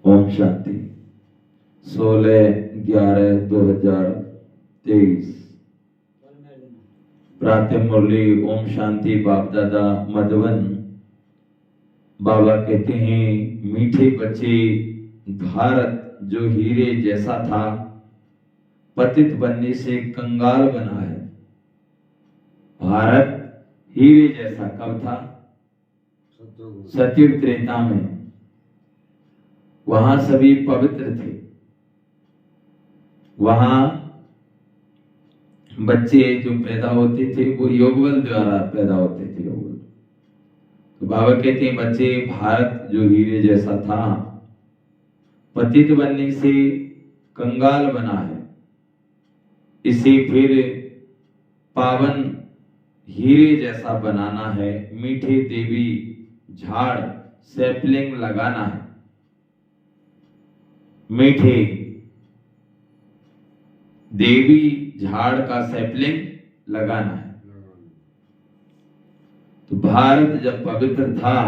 ओम शांति। 16/11/2023 प्रातः मुरली ओम शांति। बाप दादा मधुबन। बाबा कहते हैं, मीठे बच्चे, भारत जो हीरे जैसा था पतित बनने से कंगाल बना है। भारत हीरे जैसा कब था? सतयुग त्रेता में। वहां सभी पवित्र थे। वहां बच्चे जो पैदा होते थे वो योगबल द्वारा पैदा होते थे। योगबल। तो बाबा कहते हैं, बच्चे, भारत जो हीरे जैसा था पतित बनने से कंगाल बना है। इसे फिर पावन हीरे जैसा बनाना है। मीठे देवी झाड़ सैपलिंग लगाना है। मीठे देवी झाड़ का सैपलिंग लगाना है। तो भारत जब पवित्र था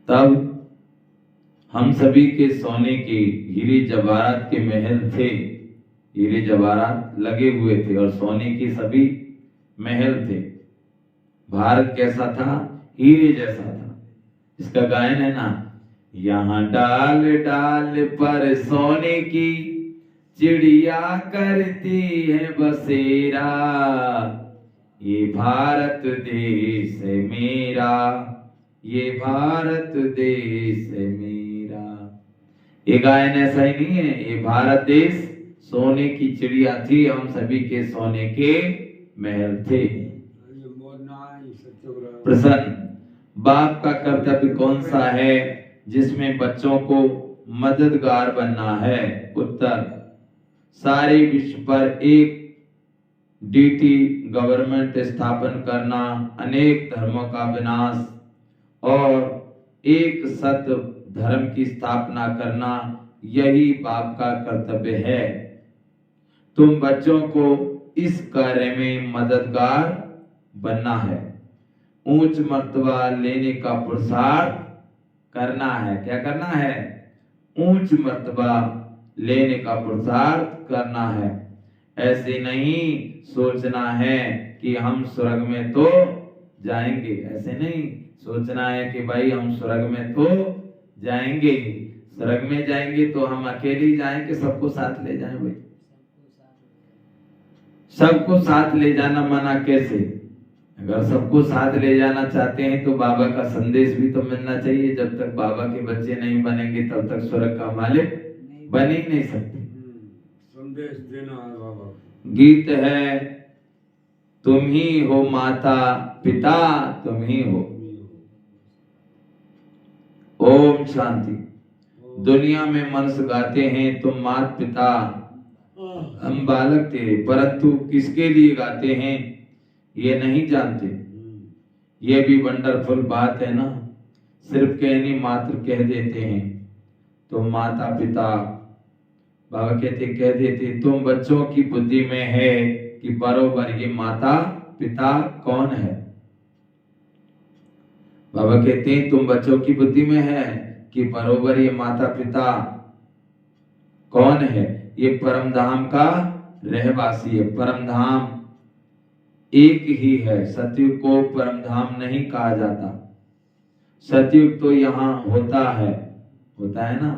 तब हम सभी के सोने के हीरे जवाहरात के महल थे। हीरे जवाहरात लगे हुए थे और सोने के सभी महल थे। भारत कैसा था? हीरे जैसा था। इसका गायन है ना, यहाँ डाल डाल पर सोने की चिड़िया करती है बसेरा, ये भारत देश है मेरा, ये भारत देश है मेरा। ये गायन ऐसा ही नहीं है। ये भारत देश सोने की चिड़िया थी, हम सभी के सोने के महल थे। प्रसन्न। बाप का कर्तव्य कौन सा है जिसमें बच्चों को मददगार बनना है? उत्तर, सारे विश्व पर एक डीटी गवर्नमेंट स्थापन करना, अनेक धर्मों का विनाश और एक सत्य धर्म की स्थापना करना, यही बाप का कर्तव्य है। तुम बच्चों को इस कार्य में मददगार बनना है। ऊंच मर्तबा लेने का पुरुषार्थ करना है। क्या करना है? ऊंच मर्तबा लेने का पुरुषार्थ करना है। ऐसे नहीं सोचना है कि हम स्वर्ग में तो जाएंगे। ऐसे नहीं सोचना है कि भाई हम स्वर्ग में तो जाएंगे। स्वर्ग में जाएंगे तो हम अकेले ही जाएंगे, सबको साथ ले जाएं? भाई सबको साथ ले जाना मना कैसे? अगर सबको साथ ले जाना चाहते हैं तो बाबा का संदेश भी तो मिलना चाहिए। जब तक बाबा के बच्चे नहीं बनेंगे तब तक स्वर्ग का मालिक बन ही नहीं सकते। संदेश देना है बाबा। गीत है, तुम ही हो माता पिता, तुम ही हो। ओम शांति। दुनिया में मनुष्य गाते हैं तुम माता पिता, हम बालक थे, परंतु किसके लिए गाते हैं ये नहीं जानते। ये भी वंडरफुल बात है ना। सिर्फ कहनी मात्र कह देते हैं तुम माता पिता। बाबा कहते कह देते, तुम बच्चों की बुद्धि में है कि बरोबर ये माता पिता कौन है। बाबा कहते हैं तुम बच्चों की बुद्धि में है कि बरोबर ये माता पिता कौन है। ये परम धाम का रहवासी है। परम धाम एक ही है। सतयुग को परम धाम नहीं कहा जाता। सतयुग तो यहाँ होता है ना।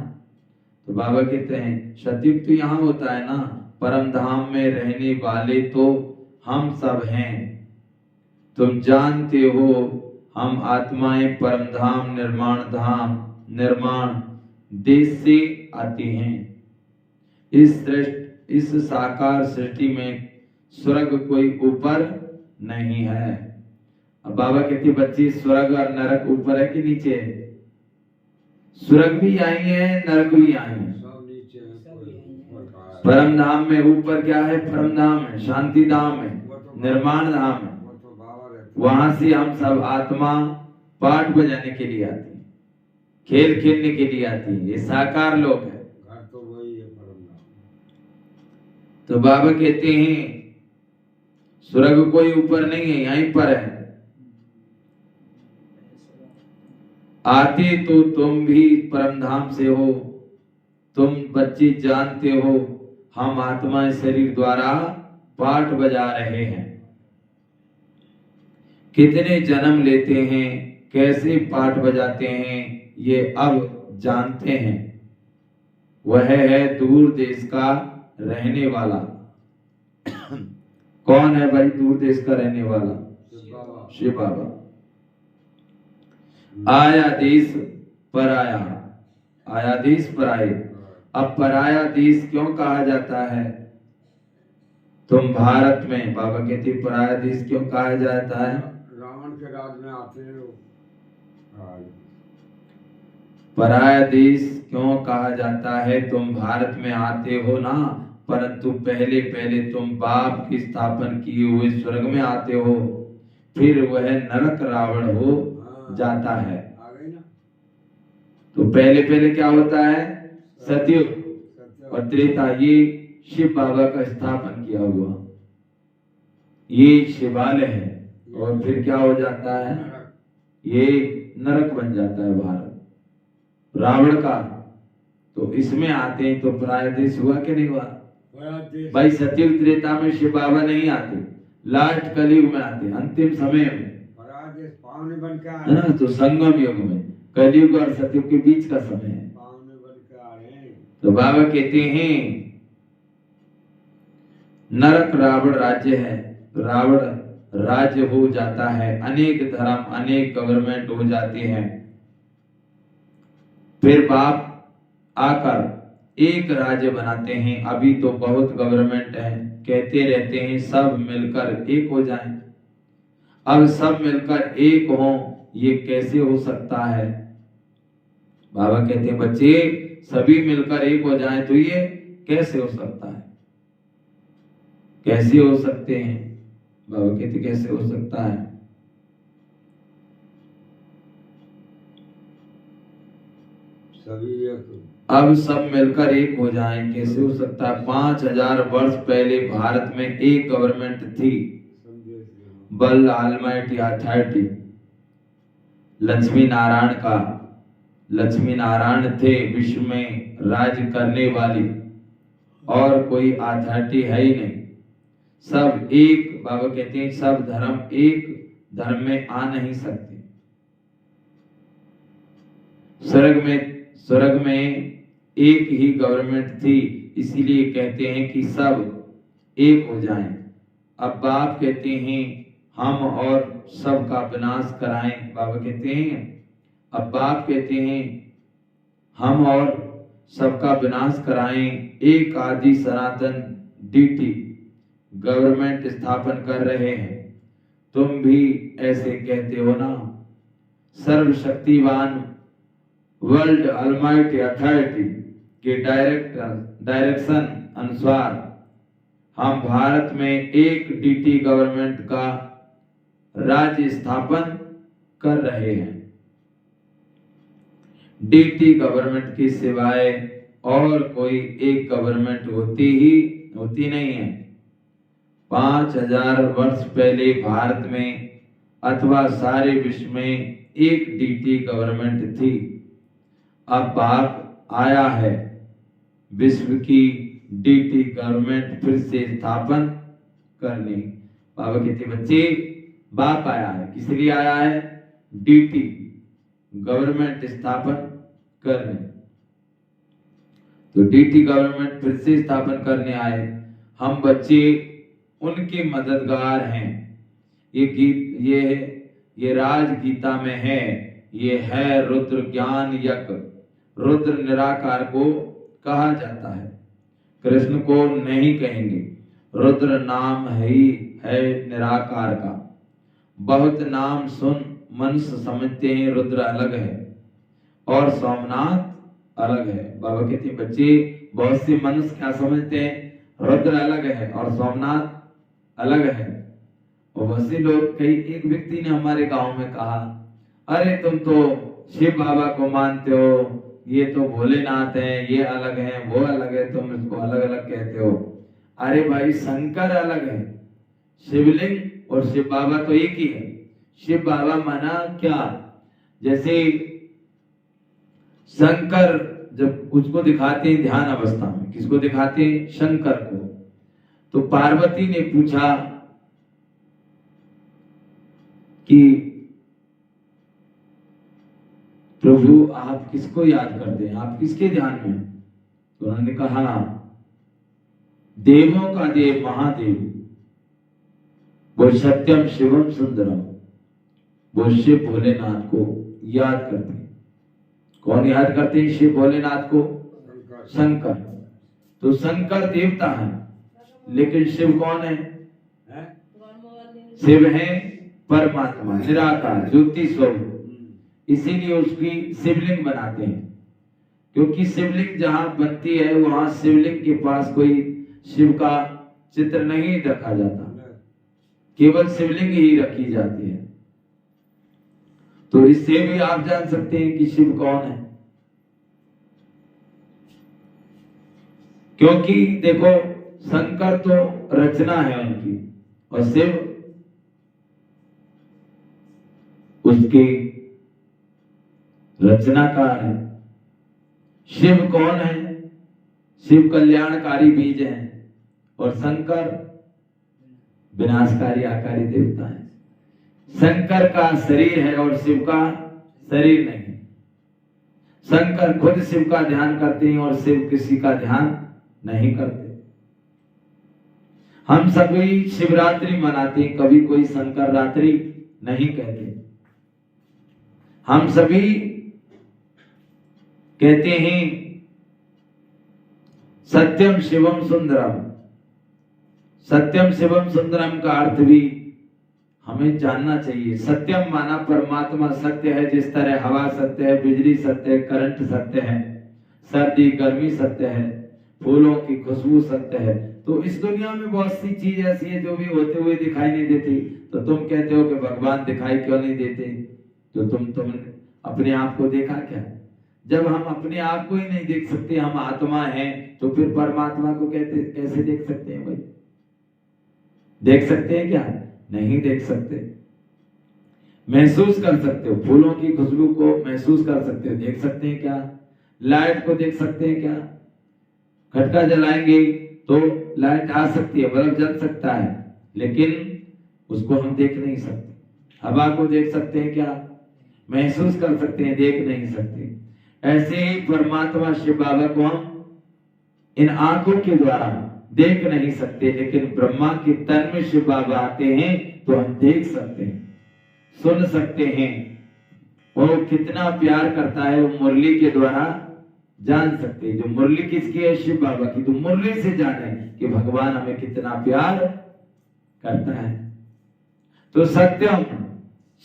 तो बाबा कहते हैं सतयुग तो यहाँ होता है ना। परम धाम में रहने वाले तो हम सब हैं। तुम जानते हो हम आत्माएं परम धाम निर्माण देश से आती हैं। इस साकार सृष्टि में स्वर्ग कोई ऊपर नहीं है। अब बाबा कहते बच्चे, स्वर्ग और नरक ऊपर है कि नीचे है? स्वर्ग भी आई है, नरक भी आई है। परम धाम में ऊपर क्या है? परम धाम है, शांति धाम है, निर्माण धाम है। वहां से हम सब आत्मा पाठ बजाने के लिए आती है, खेल खेलने के लिए आती है। ये साकार लोग है। तो बाबा कहते हैं स्वर्ग कोई ऊपर नहीं है, यहीं पर है। आते तो तुम भी परमधाम से हो, तुम बच्चे जानते हो हम आत्मा शरीर द्वारा पाठ बजा रहे हैं। कितने जन्म लेते हैं, कैसे पाठ बजाते हैं, ये अब जानते हैं। वह है दूर देश का रहने वाला। कौन है भाई दूर देश का रहने वाला? शिव बाबा। आया देश पराया, आया देश पराए। अब पराया देश क्यों कहा जाता है? तुम भारत में, बाबा कहते पराया देश क्यों कहा जाता है? रावण के राज में आते हो। पराया देश क्यों कहा जाता है? तुम भारत में आते हो ना, परंतु पहले पहले तुम बाप की स्थापन किए हुए स्वर्ग में आते हो, फिर वह नरक रावण हो जाता है। तो पहले पहले क्या होता है? सतयुग और त्रेता। ये शिव बाबा का स्थापन किया हुआ ये शिवालय है, और फिर क्या हो जाता है? ये नरक बन जाता है भारत रावण का। तो इसमें आते हैं तो पराया देश हुआ कि नहीं हुआ भाई? सतयुग त्रेता में शिव बाबा नहीं आते, लास्ट कलयुग में आते, अंतिम समय में है ना। तो संगम युग में, कलयुग और सतयुग के बीच का समय है। तो बाबा कहते हैं नरक रावण राज्य है, रावण राज्य हो जाता है, अनेक धर्म अनेक गवर्नमेंट हो जाते हैं। फिर बाप आकर एक राज्य बनाते हैं। अभी तो बहुत गवर्नमेंट है, कहते रहते हैं सब मिलकर एक हो जाएं। अब सब मिलकर एक हो, ये कैसे हो सकता है? बाबा कहते हैं बच्चे सभी मिलकर एक हो जाएं तो ये कैसे हो सकता है? कैसे हो सकते हैं? बाबा कहते कैसे हो सकता है? सभी अब सब मिलकर एक हो जाएं, कैसे हो सकता है? 5000 वर्ष पहले भारत में एक गवर्नमेंट थी, बल ऑलमाइटी अथॉरिटी, लक्ष्मी नारायण का। लक्ष्मी नारायण थे विश्व में राज्य करने वाली, और कोई अथॉरिटी है ही नहीं। सब एक, बाबा कहते हैं सब धर्म एक धर्म में आ नहीं सकते। स्वर्ग में एक ही गवर्नमेंट थी, इसीलिए कहते हैं कि सब एक हो जाएं। अब बाप कहते हैं हम और सब का विनाश कराएं। बाबा कहते हैं, अब बाप कहते हैं हम और सबका विनाश कराएं, एक आदि सनातन डीटी गवर्नमेंट स्थापन कर रहे हैं। तुम भी ऐसे कहते हो ना। सर्वशक्तिवान वर्ल्ड ऑलमाइटी अथॉरिटी के डायरेक्शन अनुसार हम भारत में एक डीटी गवर्नमेंट का राज्य स्थापन कर रहे हैं। डीटी गवर्नमेंट की सिवाय और कोई एक गवर्नमेंट होती नहीं है। 5000 वर्ष पहले भारत में अथवा सारे विश्व में एक डीटी गवर्नमेंट थी। अब बाप आया है विश्व की डीटी गवर्नमेंट फिर से स्थापन करने। बाबा कहते बच्चे बाप आया है, किस लिए आया है? डीटी गवर्नमेंट स्थापन करने। तो डीटी गवर्नमेंट फिर से स्थापन करने आए। हम बच्चे उनके मददगार हैं। ये राज गीता में है, ये है रुद्र ज्ञान यज्ञ। रुद्र निराकार को कहा जाता है, कृष्ण को नहीं कहेंगे। रुद्र नाम ही है निराकार का। बहुत नाम सुन मनुष्य समझते हैं रुद्र अलग है और सोमनाथ अलग है। बाबा कहते हैं बच्चे बहुत से मनुष्य क्या समझते हैं? रुद्र अलग है और सोमनाथ अलग है। और बहुत से लोग, कई एक व्यक्ति ने हमारे गांव में कहा, अरे तुम तो शिव बाबा को मानते हो, ये तो भोलेनाथ है, ये अलग है वो अलग है, तुम इसको अलग अलग कहते हो। अरे भाई शंकर अलग है, शिवलिंग और शिव बाबा तो एक ही है। शिव बाबा माना क्या? जैसे शंकर जब उसको दिखाते हैं ध्यान अवस्था में, किसको दिखाते हैं? शंकर को। तो पार्वती ने पूछा कि प्रभु आप किसको याद करते हैं, आप किसके ध्यान में? तो उन्होंने कहा देवों का देव महादेव, वो सत्यम शिवम सुंदरम, वो शिव भोलेनाथ को याद करते हैं। कौन याद करते हैं शिव भोलेनाथ को? शंकर। तो शंकर देवता है, लेकिन शिव कौन है? शिव है परमात्मा, निराकार, ज्योति स्वरूप। इसीलिए उसकी शिवलिंग बनाते हैं, क्योंकि शिवलिंग जहां बनती है वहां शिवलिंग के पास कोई शिव का चित्र नहीं रखा जाता, केवल शिवलिंग ही रखी जाती है। तो इससे भी आप जान सकते हैं कि शिव कौन है। क्योंकि देखो शंकर तो रचना है उनकी, और शिव उसकी रचनाकार है। शिव कौन है? शिव कल्याणकारी बीज है, और शंकर विनाशकारी आकारी देवता है। शंकर का शरीर है और शिव का शरीर नहीं। शंकर खुद शिव का ध्यान करते हैं और शिव किसी का ध्यान नहीं करते। हम सभी शिवरात्रि मनाते हैं, कभी कोई शंकर रात्रि नहीं कहते। हम सभी कहते हैं सत्यम शिवम सुंदरम। सत्यम शिवम सुंदरम का अर्थ भी हमें जानना चाहिए। सत्यम माना परमात्मा सत्य है, जिस तरह हवा सत्य है, बिजली सत्य है, करंट सत्य है, सर्दी गर्मी सत्य है, फूलों की खुशबू सत्य है। तो इस दुनिया में बहुत सी चीज ऐसी है जो भी होते हुए दिखाई नहीं देती। तो तुम कहते हो कि भगवान दिखाई क्यों नहीं देते? तो तुम अपने आप को देखा क्या? जब हम अपने आप को ही नहीं देख सकते, हम आत्मा हैं, तो फिर परमात्मा को कैसे देख सकते हैं भाई? देख सकते हैं क्या? नहीं देख सकते। महसूस कर सकते हो, फूलों की खुशबू को महसूस कर सकते हो, देख सकते हैं क्या? लाइट को देख सकते हैं क्या? खटका जलाएंगे तो लाइट आ सकती है, बल्ब जल सकता है, लेकिन उसको हम देख नहीं सकते। हवा को देख सकते हैं क्या? महसूस कर सकते हैं, देख नहीं सकते। ऐसे ही परमात्मा शिव बाबा को हम इन आंखों के द्वारा देख नहीं सकते, लेकिन ब्रह्मा के तन में शिव बाबा आते हैं तो हम देख सकते हैं, सुन सकते हैं। वो कितना प्यार करता है वो मुरली के द्वारा जान सकते हैं। जो मुरली किसकी है? शिव बाबा की। तो मुरली से जाने कि भगवान हमें कितना प्यार करता है। तो सत्यम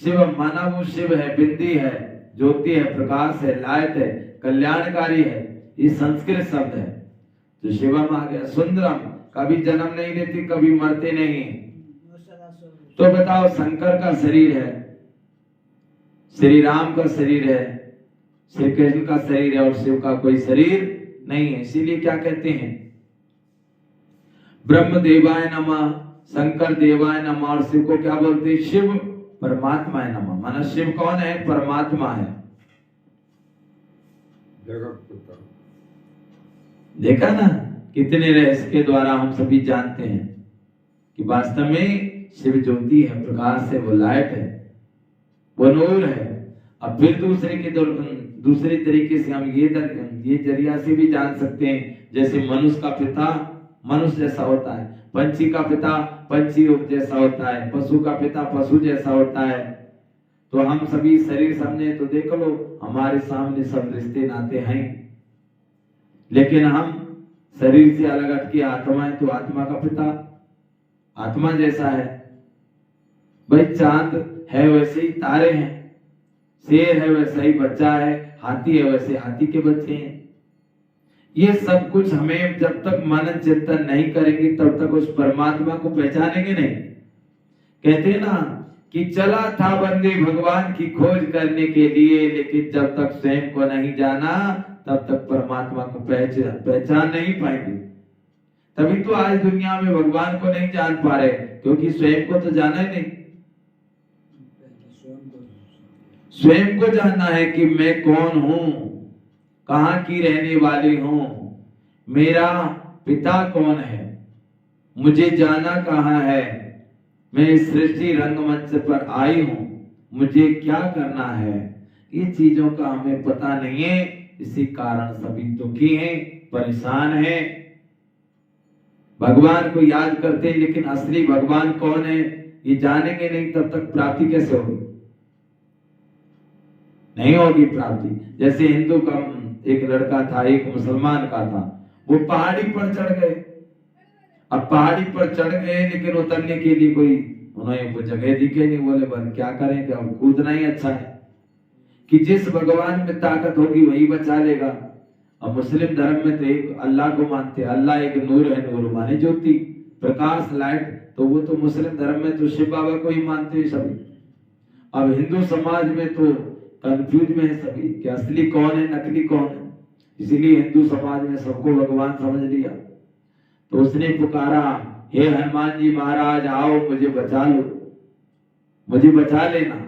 शिवम माना वो शिव है, बिंदी है, ज्योति है, प्रकाश है, लाइट है, कल्याणकारी है। ये संस्कृत शब्द है। तो शिवम आ गया। सुंदरम कभी जन्म नहीं लेती, कभी मरते नहीं। तो बताओ शंकर का शरीर है, श्री राम का शरीर है, श्री कृष्ण का शरीर है, और शिव का कोई शरीर नहीं है। इसीलिए क्या कहते हैं? ब्रह्म देवाय नमः, शंकर देवाय नमः, और शिव को क्या बोलते हैं? शिव परमात्मा है नमः। माना शिव कौन है? परमात्मा है। देखा ना कितने रहस्य के द्वारा हम सभी जानते हैं कि वास्तव में शिव ज्योति है, प्रकाश है, वो लाइट है, वो नूर है। अब फिर दूसरे तरीके से हम ये जरिया से भी जान सकते हैं। जैसे मनुष्य का पिता मनुष्य जैसा होता है, पंछी का पिता पंछी जैसा होता है, पशु का पिता पशु जैसा होता है। तो हम सभी शरीर समझे तो देख लो हमारे सामने सब रिश्ते नाते हैं, लेकिन हम शरीर से अलग हटके आत्मा है, तो आत्मा का पिता आत्मा जैसा है। भाई चांद है वैसे ही तारे हैं, शेर है वैसा ही बच्चा है, हाथी है वैसे हाथी के बच्चे हैं। ये सब कुछ हमें जब तक मनन चिंतन नहीं करेंगे तब तक उस परमात्मा को पहचानेंगे नहीं। कहते हैं ना कि चला था बंदे भगवान की खोज करने के लिए, लेकिन जब तक स्वयं को नहीं जाना तब तक परमात्मा को पहचान नहीं पाएंगे। तभी तो आज दुनिया में भगवान को नहीं जान पा रहे, क्योंकि स्वयं को तो जाना ही नहीं। स्वयं को जानना है कि मैं कौन हूं, कहाँ की रहने वाली हूँ, मेरा पिता कौन है, मुझे जाना कहाँ है, मैं इस सृष्टि रंगमंच पर आई हूँ, मुझे क्या करना है, ये चीजों का हमें पता नहीं है। इसी कारण सभी दुखी हैं, परेशान हैं। भगवान को याद करते हैं, लेकिन असली भगवान कौन है ये जानेंगे नहीं, तब तक प्राप्ति कैसे होगी? नहीं होगी प्राप्ति। जैसे हिंदू का एक लड़का था, एक मुसलमान का था, वो पहाड़ी पर चढ़ गए। अब पहाड़ी पर चढ़ गए, लेकिन उतरने के लिए कोई उन्हें वो जगह दिखे नहीं। बोले बस क्या करें, क्या कूदना ही अच्छा है कि जिस भगवान में ताकत होगी वही बचा लेगा। अब मुस्लिम धर्म में तो एक अल्लाह को मानते हैं, अल्लाह एक नूर है, नूर माने ज्योति, प्रकाश, लाइट। तो वो तो मुस्लिम धर्म में तो शिव बाबा को ही मानते हैं सभी। अब हिंदू समाज में तो कंफ्यूज में है सभी कि असली कौन है, नकली कौन है। इसीलिए हिंदू समाज में सबको भगवान समझ लिया। तो उसने पुकारा, हे हनुमान जी महाराज आओ, मुझे बचा लो, मुझे बचा लेना।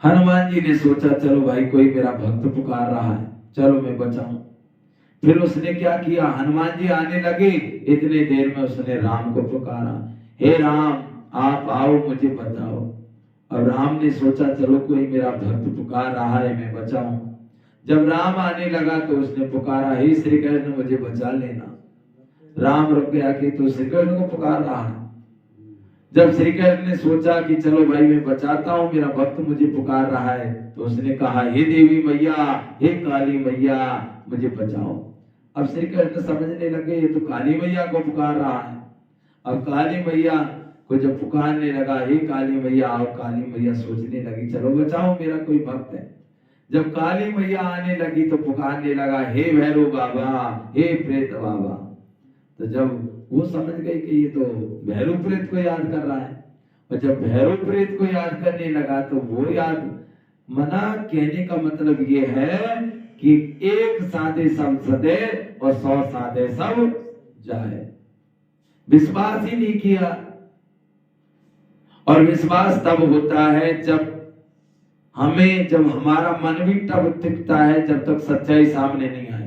हनुमान जी ने सोचा चलो भाई कोई मेरा भक्त पुकार रहा है, चलो मैं बचाऊं। फिर उसने क्या किया, हनुमान जी आने लगे, इतने देर में उसने राम को पुकारा, हे राम आप आओ, मुझे बचाओ। अब राम ने सोचा चलो कोई मेरा भक्त पुकार रहा है, मैं बचाऊं। जब राम आने लगा तो उसने पुकारा, हे श्री कृष्ण मुझे बचा लेना। राम रुक गया कि तो श्री कृष्ण को पुकार रहा है। जब श्री कृष्ण ने सोचा कि चलो भाई मैं बचाता हूँ, मेरा भक्त मुझे पुकार रहा है, तो उसने कहा, हे देवी मैया, हे काली मैया मुझे बचाओ। अब श्री कृष्ण समझने लगे ये तो काली मैया को पुकार रहा है। अब काली मैया को जब पुकारने लगा, हे काली मैया आओ, काली मैया सोचने लगी चलो बचाओ, मेरा कोई भक्त है। जब काली मैया आने लगी तो पुकारने लगा, हे भैरव बाबा, हे प्रेत बाबा। तो जब वो समझ गई कि ये तो भैरव प्रेत को याद कर रहा है, और जब भैरव प्रेत को याद करने लगा तो वो याद मना। कहने का मतलब ये है कि एक साधे सब सदे और 100 साधे सब जाए। विश्वास ही नहीं किया। और विश्वास तब होता है जब हमारा मन भी तब टिकता है जब तक सच्चाई सामने नहीं आए।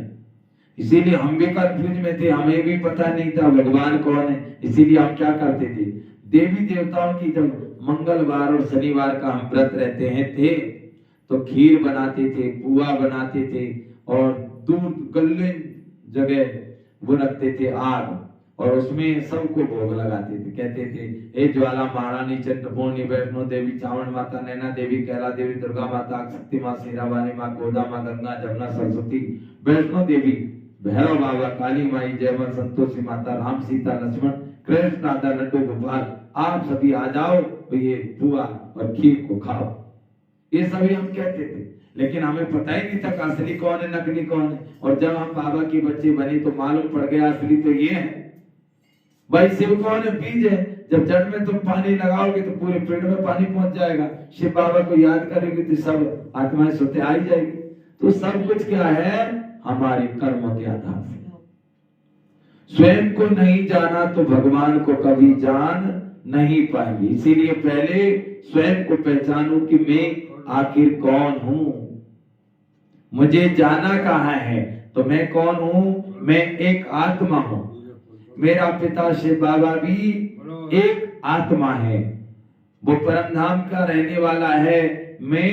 इसीलिए हम भी कंफ्यूज में थे, हमें भी पता नहीं था भगवान कौन है। इसीलिए हम क्या करते थे, देवी देवताओं की जब मंगलवार और शनिवार का हम व्रत रहते हैं थे तो खीर बनाते थे, पुआ बनाते थे, और दूध गले जगह वो रखते थे आग, और उसमें सबको भोग लगाते थे। कहते थे, हे ज्वाला महारानी, चंद्रपूर्णी, वैष्णो देवी, चावड़ माता, नैना देवी, कैला देवी, दुर्गा माता, शक्ति माँ, शेरावाली माँ, गोदा माँ, गंगा, जमुना, सरस्वती, वैष्णो देवी, भैरव बाबा, काली माई, जयवंत, संतोषी माता, राम, सीता, लक्ष्मण, कृष्ण, राधा, लड्डू गोपाल, आप सभी आ जाओ तो ये पुआ और खीर को खाओ। ये सभी हम कहते थे, लेकिन हमें पता ही नहीं था कि असली कौन है, नकली कौन है। और जब हम बाबा के बच्चे बने तो मालूम पड़ गया असली तो ये है। भाई शिव कौन है, बीज है। जब जड़ में तुम पानी लगाओगे तो पूरे पेड़ में पानी पहुंच जाएगा। शिव बाबा को याद करेंगे तो सब आत्माएं सोते आ ही जाएगी। तो सब कुछ क्या है, हमारे कर्म के आधार से। स्वयं को नहीं जाना तो भगवान को कभी जान नहीं पाएंगे। इसीलिए पहले स्वयं को पहचानो कि मैं आखिर कौन हूं, मुझे जाना कहाँ है। तो मैं कौन हूं, मैं एक आत्मा हूं। मेरा पिता शिव बाबा भी एक आत्मा है, वो परम धाम का रहने वाला है। मैं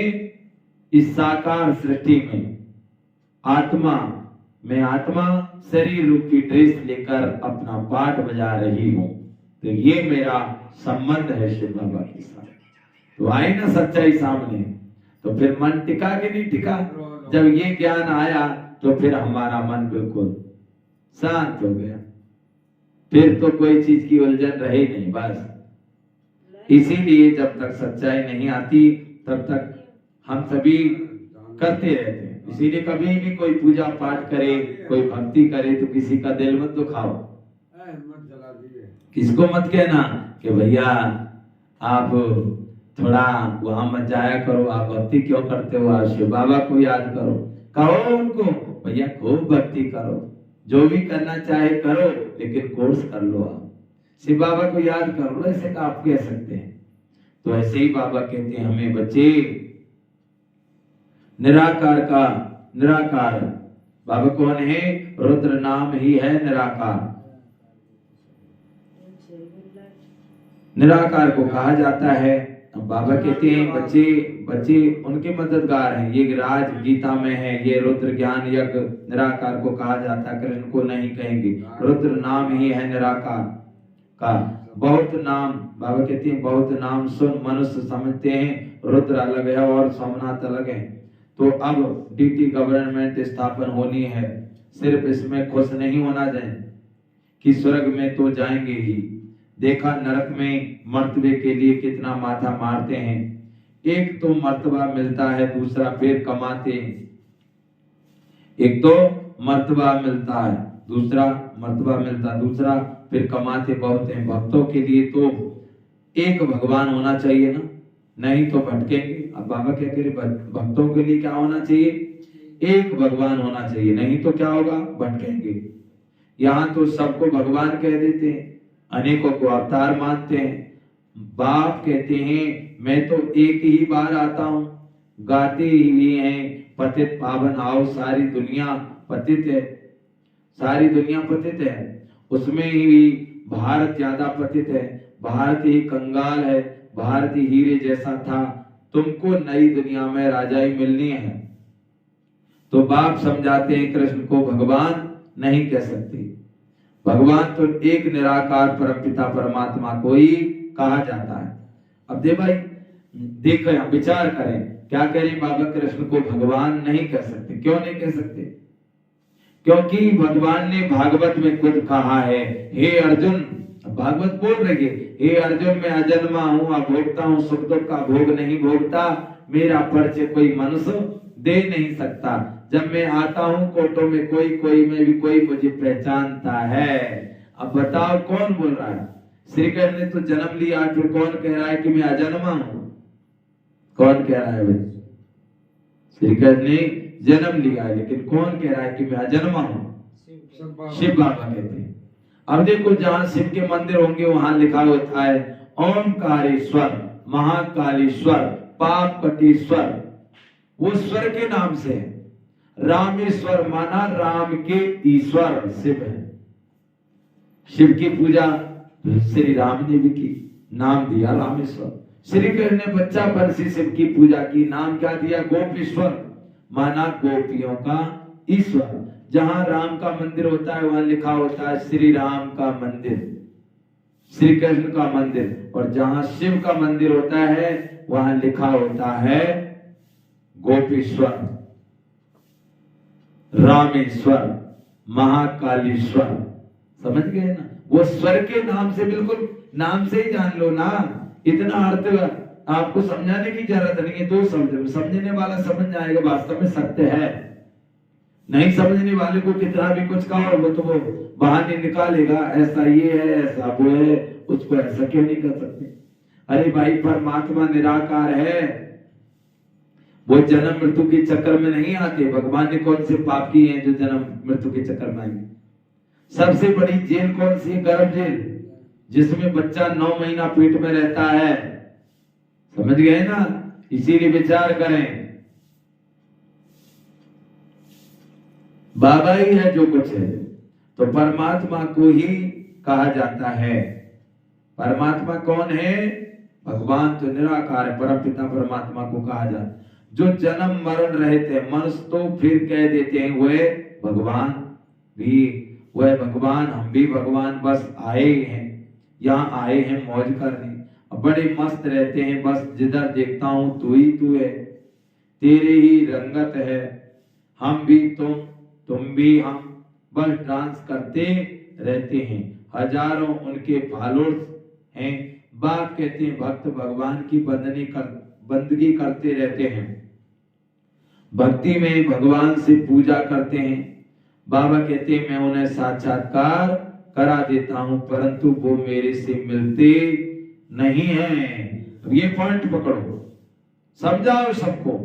इस साकार सृष्टि में आत्मा, मैं आत्मा शरीर रूपी ड्रेस लेकर अपना पाठ बजा रही हूं। तो ये मेरा संबंध है शिव बाबा के साथ। तो आई ना सच्चाई सामने, तो फिर मन टिका कि नहीं टिका। जब ये ज्ञान आया तो फिर हमारा मन बिल्कुल शांत हो गया, फिर तो कोई चीज की उलझन रही नहीं बस। इसीलिए जब तक सच्चाई नहीं आती तब तक हम सभी करते रहते हैं। इसीलिए कभी भी कोई पूजा पाठ करे, कोई भक्ति करे तो किसी का दिल मत दुखाओ, किसको मत कहना कि भैया आप थोड़ा वहां मत जाया करो, आप भक्ति क्यों करते हो, आप शिव बाबा को याद करो। कहो उनको भैया खूब भक्ति करो, जो भी करना चाहे करो, लेकिन कोर्स कर लो, आप शिव बाबा को याद कर लो, ऐसे का आप कह सकते हैं। तो ऐसे ही बाबा कहते हैं हमें बच्चे निराकार का निराकार। बाबा कौन है? रुद्र नाम ही है निराकार। निराकार को कहा जाता है। बाबा कहते हैं बच्चे बच्चे उनके मददगार हैं। ये राज गीता में है, ये रुद्र ज्ञान यज्ञ निराकार को कहा जाता है, कृष्ण को नहीं कहेंगे। रुद्र नाम ही है निराकार का। बहुत नाम, बाबा कहते हैं बहुत नाम सुन मनुष्य समझते हैं, रुद्र अलग है और सोमनाथ अलग है। तो अब डीटी गवर्नमेंट स्थापन होनी है। सिर्फ इसमें खुश नहीं होना जाए कि स्वर्ग में तो जाएंगे ही। देखा नरक में मर्तबे के लिए कितना माथा मारते हैं। एक तो मर्तबा मिलता है, दूसरा फिर कमाते हैं। एक तो मर्तबा मिलता है, दूसरा मर्तबा मिलता, दूसरा फिर कमाते बहुत हैं। भक्तों के लिए तो एक भगवान होना चाहिए ना, नहीं तो भटकेंगे। अब बाबा क्या कह रहे, भक्तों के लिए क्या होना चाहिए? एक भगवान होना चाहिए, नहीं तो क्या होगा? भटकेंगे। यहाँ तो सबको भगवान कह देते हैं, अनेकों को अवतार मानते हैं। बाप कहते हैं मैं तो एक ही बार आता हूं। गाते ही हैं पतित पावन आओ, सारी दुनिया पतित है, सारी दुनिया पतित है। उसमें ही भारत ज्यादा पतित है। भारत ही कंगाल है, भारत ही हीरे जैसा था। तुमको नई दुनिया में राजाई मिलनी है। तो बाप समझाते हैं कृष्ण को भगवान नहीं कह सकते। भगवान तो एक निराकार परमपिता परमात्मा को ही कहा जाता है। अब दे भाई देखो, हम विचार करें क्या कह रहे बाबा, कृष्ण को भगवान नहीं कह सकते। क्यों नहीं कह सकते? क्योंकि भगवान ने भागवत में खुद कहा है, हे अर्जुन, भागवत बोल रही है, हे अर्जुन मैं अजन्मा हूँ, अभोक्ता हूँ, सुख दुख का भोग नहीं भोगता, मेरा परिचय कोई मनुष्य दे नहीं सकता। जब मैं आता हूँ कोटों में कोई में भी कोई मुझे पहचानता है। अब बताओ कौन बोल रहा है? श्री कृष्ण ने तो जन्म लिया, फिर कौन कह रहा है कि मैं अजन्मा हूँ? कौन कह रहा है भाई? श्री कृष्ण ने जन्म लिया है, लेकिन कौन कह रहा है कि मैं अजन्मा हूँ? शिव बाबा कहते हैं। अब देखो जहां शिव के मंदिर होंगे वहां लिखा होता है ओंकारेश्वर, महाकालेश्वर, पाप कटीश्वर। वो स्वर के नाम से है। रामेश्वर माना राम के ईश्वर शिव है। शिव की पूजा श्री राम ने भी की, नाम दिया रामेश्वर। श्री कृष्ण ने बच्चापन से शिव की पूजा की, नाम क्या दिया? गोपीश्वर, माना गोपियों का ईश्वर। जहां राम का मंदिर होता है वहां लिखा होता है श्री राम का मंदिर, श्री कृष्ण का मंदिर। और जहां शिव का मंदिर होता है वहां लिखा होता है गोपीश्वर, रामेश्वर, महाकालेश्वर। समझ गए ना? वो स्वर के नाम से, बिल्कुल नाम से ही जान लो ना। इतना अर्थ आपको समझाने की जरूरत नहीं है। दो शब्द समझने वाला समझ जाएगा, वास्तव में सत्य है। नहीं समझने वाले को कितना भी कुछ कहो वो तो वो बहाने निकालेगा, ऐसा ये है, ऐसा वो है, उसको ऐसा क्यों नहीं कर सकते? अरे भाई परमात्मा निराकार है, वो जन्म मृत्यु के चक्कर में नहीं आते। भगवान ने कौन से पाप किए हैं जो जन्म मृत्यु के चक्कर में आएंगे? सबसे बड़ी जेल कौन सी है? गर्भ जेल, जिसमें बच्चा 9 महीना पेट में रहता है। समझ गए ना? इसीलिए विचार करें, बाबा ही है जो कुछ है। तो परमात्मा को ही कहा जाता है। परमात्मा कौन है? भगवान तो निराकार है, परमपिता परमात्मा को कहा जाता है। जो जन्म मरण रहते हैं मनुष्य तो फिर कह देते हैं वह भगवान भी, वह भगवान, हम भी भगवान, बस आए हैं, यहाँ आए हैं मौज करने। बड़े मस्त रहते हैं, बस जिधर देखता हूं तू ही तू है, तेरे ही रंगत है, हम भी तुम भी हम, बस डांस करते रहते हैं। हजारों उनके फॉलोअर्स हैं। बाप कहते हैं भक्त भगवान की बंदगी करते रहते हैं, भक्ति में भगवान से पूजा करते हैं। बाबा कहते हैं मैं उन्हें साक्षात्कार करा देता हूं, परंतु वो मेरे से मिलते नहीं है। अब ये पॉइंट पकड़ो, समझाओ सबको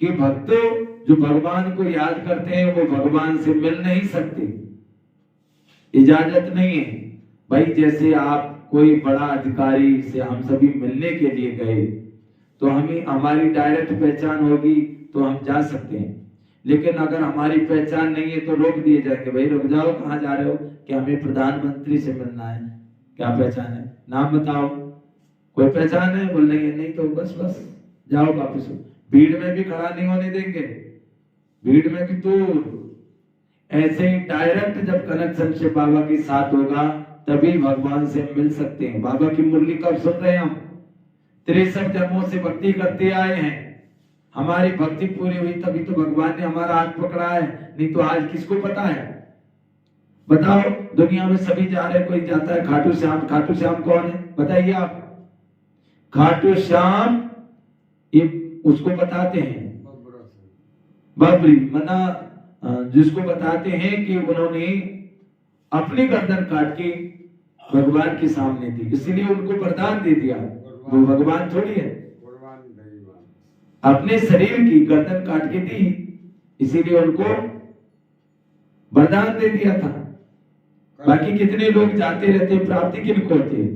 कि भक्त जो भगवान को याद करते हैं वो भगवान से मिल नहीं सकते, इजाजत नहीं है। भाई जैसे आप कोई बड़ा अधिकारी से हम सभी मिलने के लिए गए तो हमें हमारी डायरेक्ट पहचान होगी तो हम जा सकते हैं, लेकिन अगर हमारी पहचान नहीं है तो रोक दिए जाएंगे, भाई रुक जाओ, कहाँ जा रहे हो? कि हमें प्रधानमंत्री से मिलना है। क्या पहचान है? नाम बताओ। कोई पहचान है? बोल नहीं तो बस जाओ वापिस। भीड़ में भी खड़ा नहीं होने देंगे, भीड़ में भी दूर। ऐसे ही डायरेक्ट जब कनेक्शन से बाबा के साथ होगा तभी भगवान से मिल सकते हैं। बाबा की मुरली कब सुन रहे हैं हम? 63 जन्मों से भक्ति करते आए हैं, हमारी भक्ति पूरी हुई तभी तो भगवान ने हमारा हाथ पकड़ा है, नहीं तो आज किसको पता है? बताओ, दुनिया में सभी जा रहे, कोई जाता है खाटू श्याम। खाटू श्याम कौन है बताइए आप? खाटू श्याम ये उसको बताते हैं बबरी, मना जिसको बताते हैं कि उन्होंने अपनी गर्दन काट के भगवान के सामने दी, इसलिए उनको वरदान दे दिया। वो भगवान थोड़ी है, अपने शरीर की गर्दन काट के दी, इसीलिए उनको वरदान दे दिया था। बाकी कितने लोग जाते रहते, प्राप्ति किनको होती है?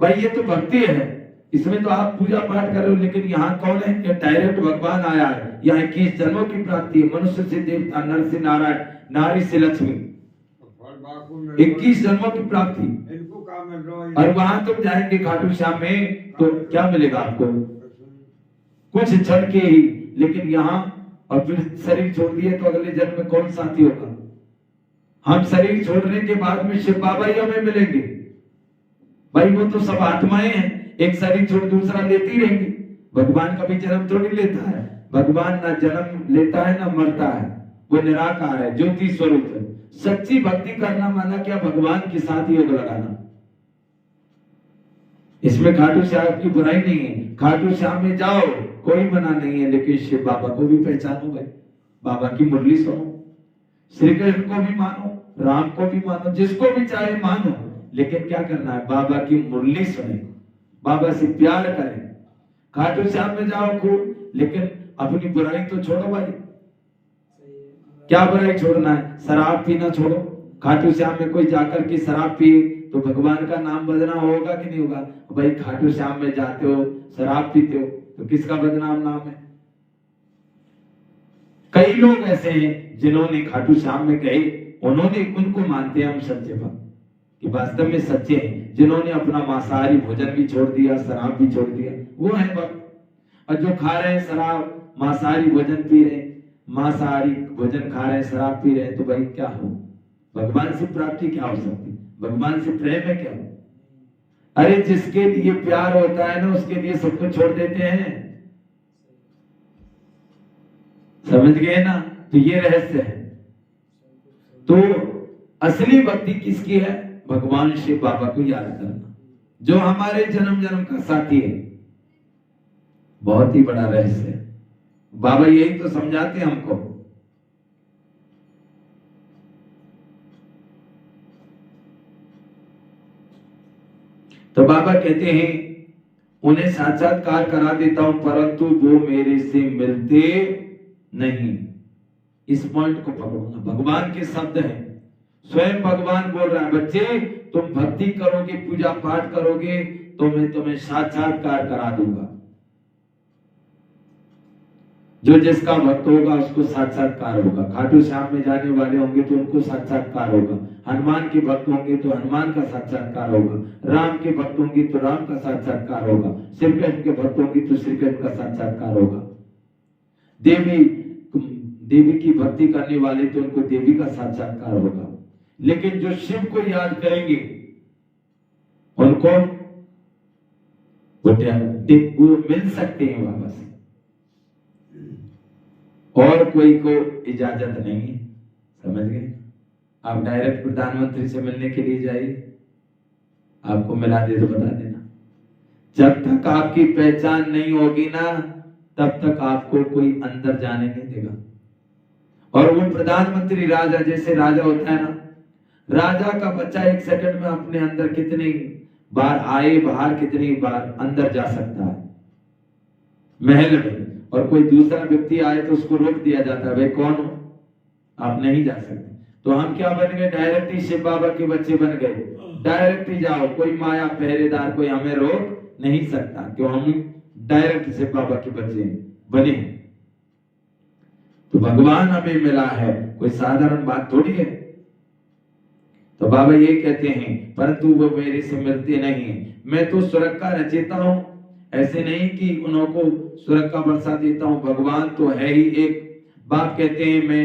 भाई ये तो भक्ति है, इसमें तो आप पूजा पाठ करो, लेकिन यहाँ कौन है? ये डायरेक्ट भगवान आया है। यहाँ 21 जन्मों की प्राप्ति है, मनुष्य से देवता, नर से नारायण, नारी से लक्ष्मी, 21 जन्मों की प्राप्ति। और वहां तुम जाएंगे खाटू श्याम में तो क्या मिलेगा आपको? कुछ क्षण के ही, लेकिन यहाँ और फिर शरीर छोड़ दिए तो अगले जन्म में कौन साथी होगा? हम शरीर छोड़ने के बाद में शिव बाबा ही हमें मिलेंगे। भाई वो तो सब आत्माएं हैं, एक शरीर छोड़ दूसरा लेती रहेंगी। भगवान कभी जन्म थोड़ी लेता है, भगवान ना जन्म लेता है ना मरता है, वो निराकार है, ज्योति स्वरूप है। सच्ची भक्ति करना माना क्या? भगवान के साथ योग लगाना। इसमें खाटू श्याम की बुराई नहीं है, खाटू श्याम में जाओ, कोई मना नहीं है, लेकिन शिव बाबा को भी पहचानो भाई, बाबा की मुरली सुनो, श्री कृष्ण को भी मानो, राम को भी मानो, जिसको भी चाहे मानो, लेकिन क्या करना है? बाबा की मुरली सुने, बाबा से प्यार करें। खाटू श्याम में जाओ खूब, लेकिन अपनी बुराई तो छोड़ो भाई। क्या बुराई छोड़ना है? शराब पीना छोड़ो। खाटू श्याम में कोई जाकर के शराब पिए तो भगवान का नाम बदनाम होगा कि नहीं होगा? भाई खाटू श्याम में जाते हो, शराब पीते हो, तो किसका बदनाम नाम है? कई लोग ऐसे हैं जिन्होंने खाटू श्याम में गए, उन्होंने उनको मानते हैं हम सच्चे भक्त, कि वास्तव में सच्चे हैं, जिन्होंने अपना मांसाहारी भोजन भी छोड़ दिया, शराब भी छोड़ दिया, वो है भक्त। और जो खा रहे हैं शराब, मांसाहारी भोजन पी रहे हैं, मांसाहारी भोजन खा रहे हैं, शराब पी रहे हैं, तो भाई क्या हो? भगवान से प्राप्ति क्या हो सकती? भगवान से प्रेम है क्या? अरे जिसके लिए प्यार होता है ना, उसके लिए सब कुछ छोड़ देते हैं। समझ गए ना? तो ये रहस्य है। तो असली भक्ति किसकी है? भगवान शिव बाबा को याद करना, जो हमारे जन्म जन्म का साथी है। बहुत ही बड़ा रहस्य है, बाबा यही तो समझाते हैं हमको। तो बाबा कहते हैं उन्हें साक्षात्कार करा देता हूं, परंतु वो मेरे से मिलते नहीं। इस पॉइंट को पकड़ना, भगवान के शब्द हैं, स्वयं भगवान बोल रहा है, बच्चे तुम भक्ति करोगे, पूजा पाठ करोगे तो मैं तुम्हें साक्षात्कार करा दूंगा। जो जिसका भक्त होगा उसको साक्षात्कार होगा। खाटू श्याम में जाने वाले होंगे तो उनको साक्षात्कार होगा, हनुमान के भक्त होंगे तो हनुमान का साक्षात्कार होगा, राम के भक्त होंगे तो राम का साक्षात्कार होगा, श्री कृष्ण के भक्त होंगे तो श्री कृष्ण का साक्षात्कार होगा। देवी की भक्ति करने वाले तो उनको देवी का साक्षात्कार होगा। लेकिन जो शिव को याद करेंगे उनको वो मिल सकते हैं बाबा से, और कोई को इजाजत नहीं है। समझ गए? आप डायरेक्ट प्रधानमंत्री से मिलने के लिए जाइए, आपको मिला दे तो बता देना। जब तक आपकी पहचान नहीं होगी ना, तब तक आपको कोई अंदर जाने नहीं देगा। और वो प्रधानमंत्री राजा, जैसे राजा होता है ना, राजा का बच्चा 1 सेकंड में अपने अंदर कितनी बार आए बाहर, कितनी बार अंदर जा सकता है महल में, और कोई दूसरा व्यक्ति आए तो उसको रोक दिया जाता है, भाई कौन हो, आप नहीं जा सकते। तो हम क्या बन गए? डायरेक्ट ही शिव बाबा के बच्चे बन गए, डायरेक्ट ही जाओ, कोई माया पहरेदार कोई हमें रोक नहीं सकता, क्यों? हम डायरेक्ट शिव बाबा के बच्चे बने। तो भगवान हमें मिला है, कोई साधारण बात थोड़ी है। तो बाबा ये कहते हैं परंतु वो मेरे से मिलते नहीं है। मैं तो स्वर्ग का रचयिता हूं, ऐसे नहीं कि उनको स्वर्ग का बरसा देता हूं। भगवान तो है ही एक। बाप कहते हैं मैं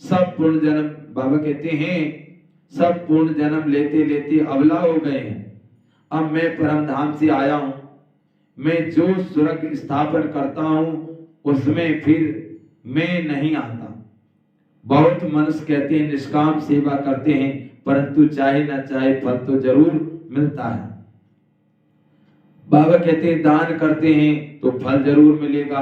सब पूर्ण जन्म, बाबा कहते हैं सब पूर्ण जन्म लेते लेते अबला हो गए हैं। अब मैं परम धाम से आया हूं। मैं जो स्वर्ग स्थापन करता हूं उसमें फिर मैं नहीं आता। बहुत मनुष्य कहते हैं निष्काम सेवा करते हैं, परंतु चाहे ना चाहे फल तो जरूर मिलता है। बाबा कहते हैं दान करते हैं तो फल जरूर मिलेगा,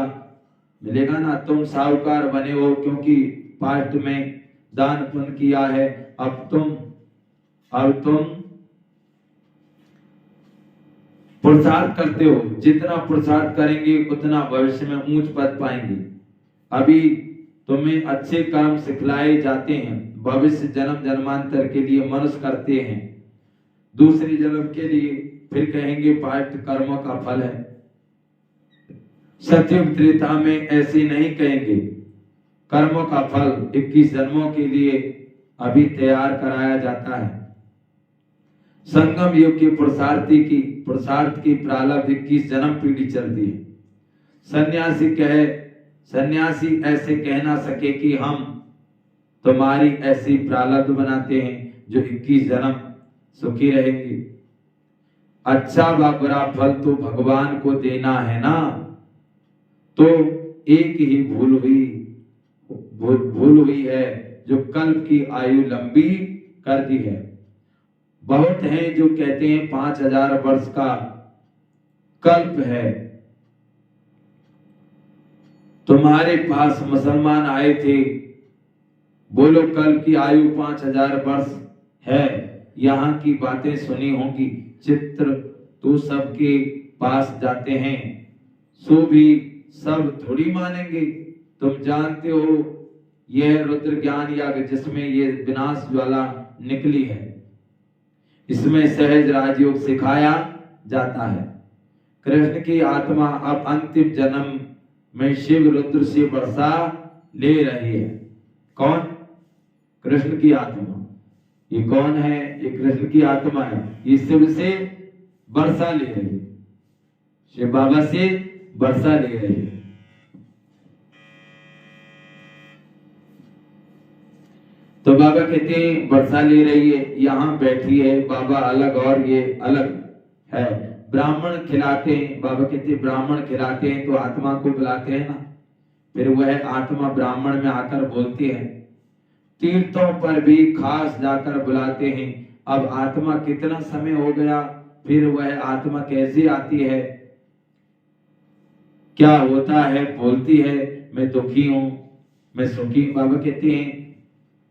मिलेगा ना। तुम साहूकार बने हो क्योंकि पास्ट में दान पुण्य किया है। अब तुम पुरुषार्थ करते हो, जितना पुरुषार्थ करेंगे उतना भविष्य में ऊंच पद पाएंगे। अभी तुम्हें अच्छे कर्म सिखलाए जाते हैं, भविष्य जन्म जन्मांतर के लिए मनुष्य करते हैं, दूसरे जन्म के लिए फिर कहेंगे पाठ कर्मों का फल है। सतयुग त्रेता में ऐसे नहीं कहेंगे, कर्मों का फल 21 जन्मों के लिए अभी तैयार कराया जाता है। संगम युग के पुरुषार्थ की प्रारब्ध 21 जन्म पीढ़ी चलती है। सन्यासी ऐसे कह ना सके कि हम तुम्हारी ऐसी प्रारब्ध बनाते हैं जो 21 जन्म सुखी रहेंगे। अच्छा व बुरा फल तो भगवान को देना है ना, तो एक ही भूल हुई है जो कल्प की आयु लंबी कर दी है। बहुत हैं जो कहते हैं 5000 वर्ष का कल्प है। तुम्हारे पास मुसलमान आए थे, बोलो कल्प की आयु 5000 वर्ष है। यहाँ की बातें सुनी होंगी, चित्र तो सबके पास जाते हैं, सो भी सब थोड़ी मानेंगे। तुम जानते हो यह रुद्र ज्ञान याग जिसमें ये विनाश ज्वाला निकली है, इसमें सहज राजयोग सिखाया जाता है। कृष्ण की आत्मा अब अंतिम जन्म में शिव रुद्र से वर्षा ले रही है। कौन? कृष्ण की आत्मा। ये कौन है? ये कृष्ण की आत्मा है। ये शिव से वर्षा ले रही है, शिव बाबा से वर्षा ले रही है। तो बाबा कहते हैं वर्षा ले रही है, यहाँ बैठी है। बाबा अलग और ये अलग है। ब्राह्मण खिलाते हैं, बाबा कहते हैं ब्राह्मण खिलाते हैं तो आत्मा को बुलाते हैं ना, फिर वह आत्मा ब्राह्मण में आकर बोलती है। तीर्थों पर भी खास जाकर बुलाते हैं। अब आत्मा कितना समय हो गया, फिर वह आत्मा कैसे आती है, क्या होता है, बोलती है मैं दुखी हूं, मैं सुखी। बाबा कहते हैं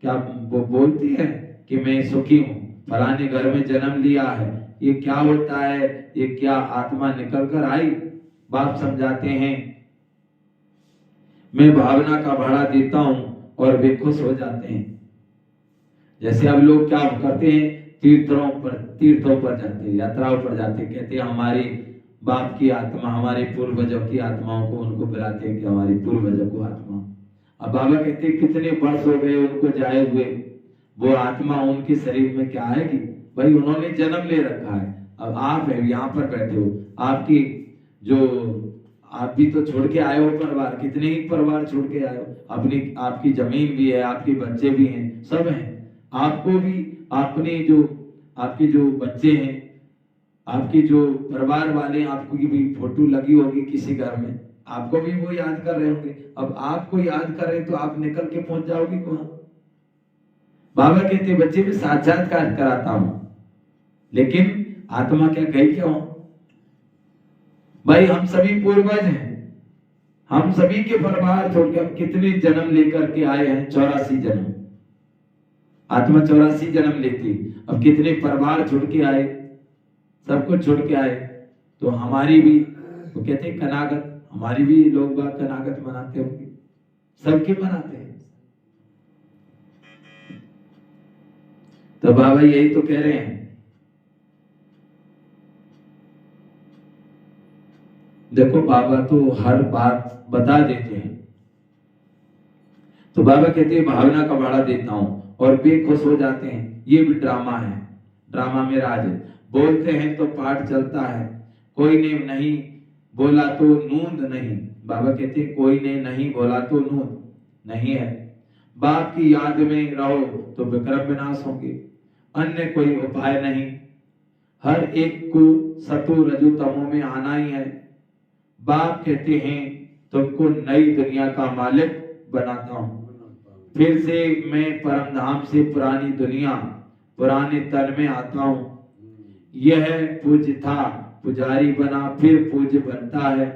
क्या वो बोलती है कि मैं सुखी हूं, फलाने घर में जन्म लिया है, ये क्या होता है, ये क्या आत्मा निकल कर आई। बाप समझाते हैं मैं भावना का भाड़ा देता हूं और वे खुश हो जाते हैं। जैसे अब लोग क्या करते हैं, तीर्थों पर जाते हैं, यात्राओं पर जाते हैं, कहते हैं हमारी बाप की आत्मा, हमारे पूर्वजों की आत्माओं को उनको बुलाते हैं कि हमारी पूर्वजों को आत्मा। अब बाबा कहते हैं कितने वर्ष हो गए उनको जाए हुए, वो आत्मा उनके शरीर में क्या आएगी। भाई उन्होंने जन्म ले रखा है। अब आप है यहाँ पर बैठे हो, आपकी जो आप भी तो छोड़ के आए हो परिवार, कितने ही परिवार छोड़ के आए हो, अपनी आपकी जमीन भी है, आपके बच्चे भी हैं, सब हैं। आपको भी अपने जो आपके जो बच्चे हैं, आपके जो परिवार वाले, आपको की भी फोटो लगी होगी किसी घर में, आपको भी वो याद कर रहे होंगे। अब आपको याद कर रहे तो आप निकल के पहुंच जाओगे कहां। बाबा कहते बच्चे भी साक्षात्कार कराता हूं, लेकिन आत्मा क्या गई क्यों। भाई हम सभी पूर्वज हैं, हम सभी के परिवार छोड़ के हम कितने जन्म लेकर के आए हैं, 84 जन्म। आत्मा 84 जन्म लेती, अब कितने परिवार छोड़ के आए, सब कुछ छोड़ के आए। तो हमारी भी वो कहते हैं कनागत, हमारी भी लोग बात कनागत मनाते होंगे, सबके मनाते हैं। तो बाबा यही तो कह रहे हैं। देखो बाबा तो हर बात बता देते हैं। तो बाबा कहते हैं भावना का भाड़ा देता हूँ और वे खुश हो जाते हैं। ये भी ड्रामा है, ड्रामा में राज है। बोलते हैं तो पाठ चलता है, कोई ने नहीं बोला तो नूंद नहीं। बाबा कहते हैं कोई ने नहीं बोला तो नूंद नहीं है। बाप की याद में रहो तो विक्रम विनाश होंगे, अन्य कोई उपाय नहीं। हर एक को सतो रजो तमो में आना ही है। बाप कहते हैं तुमको नई दुनिया का मालिक बनाता हूं, फिर से मैं परम धाम से पुरानी दुनिया पुराने तन में आता हूं। यह पूज्य था, पुजारी बना फिर पूज्य बनता है।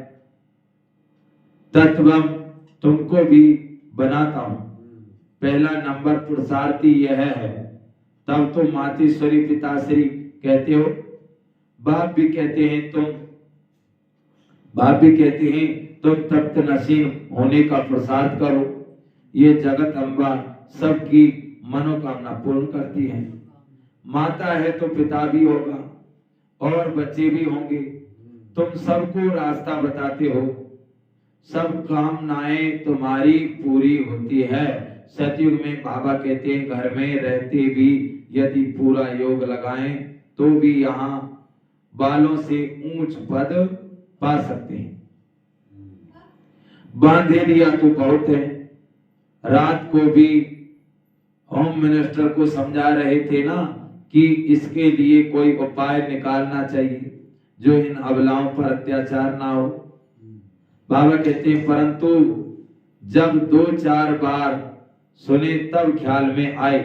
तत्वम तुमको भी बनाता हूं। पहला नंबर पुरुषार्थी यह है। तब तो मातेश्वरी पिताश्री कहते हो, बाप भी कहते हैं तुम तप्त नसीम होने का पुरुषार्थ करो। ये जगत अम्बा सबकी मनोकामना पूर्ण करती है। माता है तो पिता भी होगा और बच्चे भी होंगे। तुम सबको रास्ता बताते हो, सब कामनाएं तुम्हारी पूरी होती है। सतयुग में बाबा कहते हैं घर में रहते भी यदि पूरा योग लगाएं तो भी यहाँ बालों से ऊंच पद पा सकते हैं। बांधे लिया तो बहुत है। रात को भी होम मिनिस्टर को समझा रहे थे ना कि इसके लिए कोई उपाय निकालना चाहिए जो इन अबलाओं पर अत्याचार ना हो। बाबा कहते हैं परंतु जब 2-4 बार सुने तब ख्याल में आए,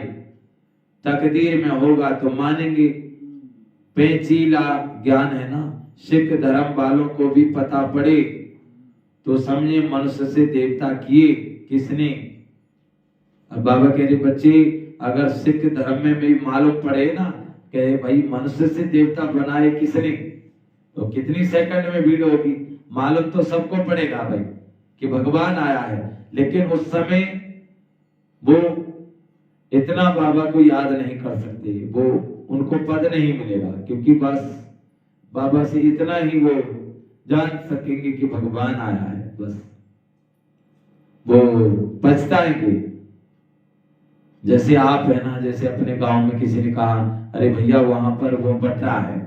तकदीर में होगा तो मानेंगे। पेचीला ज्ञान है ना, सिख धर्म वालों को भी पता पड़े तो समझे मनुष्य से देवता किए किसने। अब बाबा कह रहे बच्चे अगर सिख धर्म में भी मालूम पड़े ना कहे भाई मनुष्य से देवता बनाए किसने, तो कितनी सेकंड में भीड़ होगी। मालूम तो सबको पड़ेगा भाई कि भगवान आया है, लेकिन उस समय वो इतना बाबा को याद नहीं कर सकते, वो उनको पद नहीं मिलेगा क्योंकि बस बाबा से इतना ही वो जान सकेंगे कि भगवान आया है। बस वो पछताएंगे। जैसे आप है ना, जैसे अपने गांव में किसी ने कहा अरे भैया वहां पर वो बट रहा है,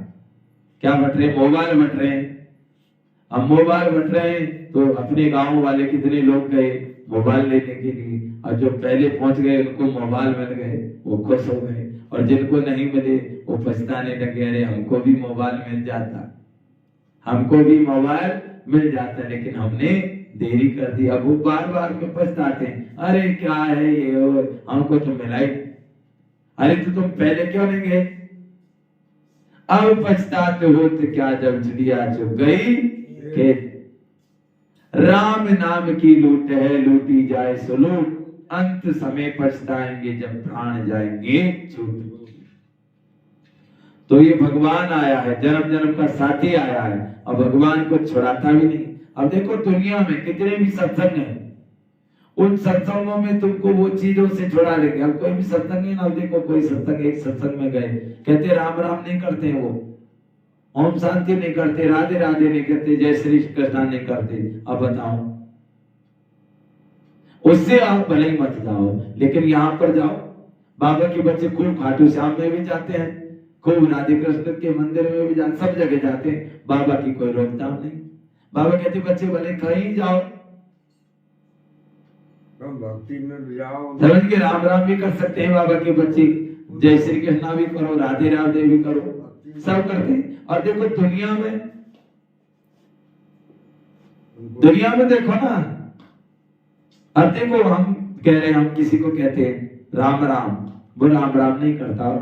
क्या बट रहे, मोबाइल बट रहे हैं। अब मोबाइल बट रहे हैं तो अपने गांव वाले कितने लोग गए मोबाइल लेने के लिए, और जो पहले पहुंच गए उनको मोबाइल मिल गए, वो खुश हो गए, और जिनको नहीं मिले वो पछताने लगे अरे हमको भी मोबाइल मिल जाता, हमको भी मोबाइल मिल जाता, लेकिन हमने देरी कर दी। अब वो बार बार में पछताते हैं अरे क्या है ये हमको तो मिला ही, अरे तो तुम पहले क्यों नहीं गए। अब पछताते हो तो क्या जब चिड़िया चुग गई खेत। राम नाम की लूट है लूटी जाए सो लूट, अंत समय पछताएंगे जब प्राण जाएंगे छूट। तो ये भगवान आया है, जन्म जन्म का साथी आया है, और भगवान को छुड़ाता भी नहीं। अब देखो दुनिया में कितने भी सत्संग हैं, उन सत्संगों में तुमको वो चीजों से छुड़ा देंगे। अब कोई भी सत्संग है ना, देखो कोई सत्संग, एक सत्संग में गए कहते राम राम नहीं करते हैं, वो ओम शांति नहीं करते, राधे राधे नहीं करते, जय श्री कृष्ण नहीं करते। अब बताओ, उससे आप भले ही मत जाओ, लेकिन यहाँ पर जाओ। बाबा के बच्चे खूब खाटू श्याम में भी जाते हैं, खूब राधे कृष्ण के मंदिर में भी जाते, सब जगह जाते हैं, बाबा की कोई रोकथाम नहीं। बाबा कहते बच्चे भले कहीं जाओ, भक्ति में भी जाओ, समझ के राम राम भी कर सकते हैं बाबा के बच्चे, जय श्री कृष्ण भी करो, राधे राधे भी करो, सब करते हैं। और देखो दुनिया में देखो ना, अब देखो हम कह रहे हैं, हम किसी को कहते हैं राम राम, वो राम राम नहीं करता, और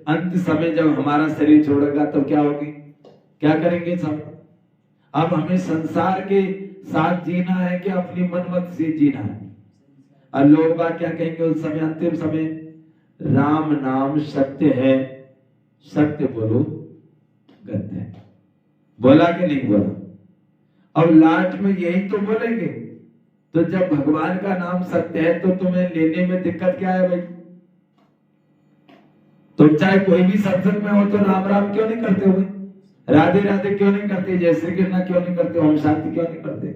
अंत समय जब हमारा शरीर छोड़ेगा तो क्या होगी, क्या करेंगे सब। अब हमें संसार के साथ जीना है कि अपनी मनमत से जीना है। और लोग बात क्या कहेंगे उस समय, अंतिम समय, राम नाम सत्य है, सत्य बोलो गत्य है। बोला कि नहीं बोला। अब लास्ट में यही तो बोलेंगे। तो जब भगवान का नाम सत्य है तो तुम्हें लेने में दिक्कत क्या है भाई। तुम चाहे कोई भी सत्संग में हो तो राम राम क्यों नहीं करते हो, राधे राधे क्यों नहीं करते, जय श्री कृष्ण क्यों नहीं करते, ओम शांति क्यों नहीं करते।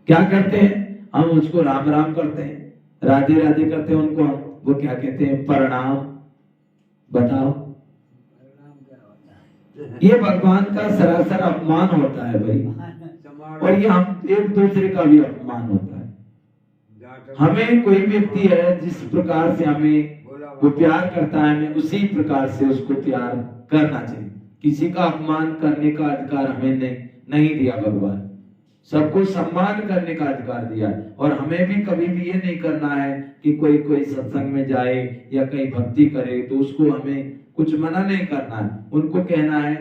क्या करते हैं, हम उसको राम राम करते हैं, राधे राधे करते हैं उनको, हम वो क्या कहते हैं? प्रणाम। बताओ, ये भगवान का सरासर अपमान होता है भाई। और ये हम एक दूसरे का भी अपमान होता है। हमें कोई व्यक्ति है जिस प्रकार से हमें वो प्यार करता है, हमें उसी प्रकार से उसको प्यार करना चाहिए। किसी का अपमान करने का अधिकार हमें नहीं दिया भगवान। सबको सम्मान करने का अधिकार दिया है। और हमें भी कभी भी ये नहीं करना है कि कोई सत्संग में जाए या कहीं भक्ति करे तो उसको हमें कुछ मना नहीं करना है। उनको कहना है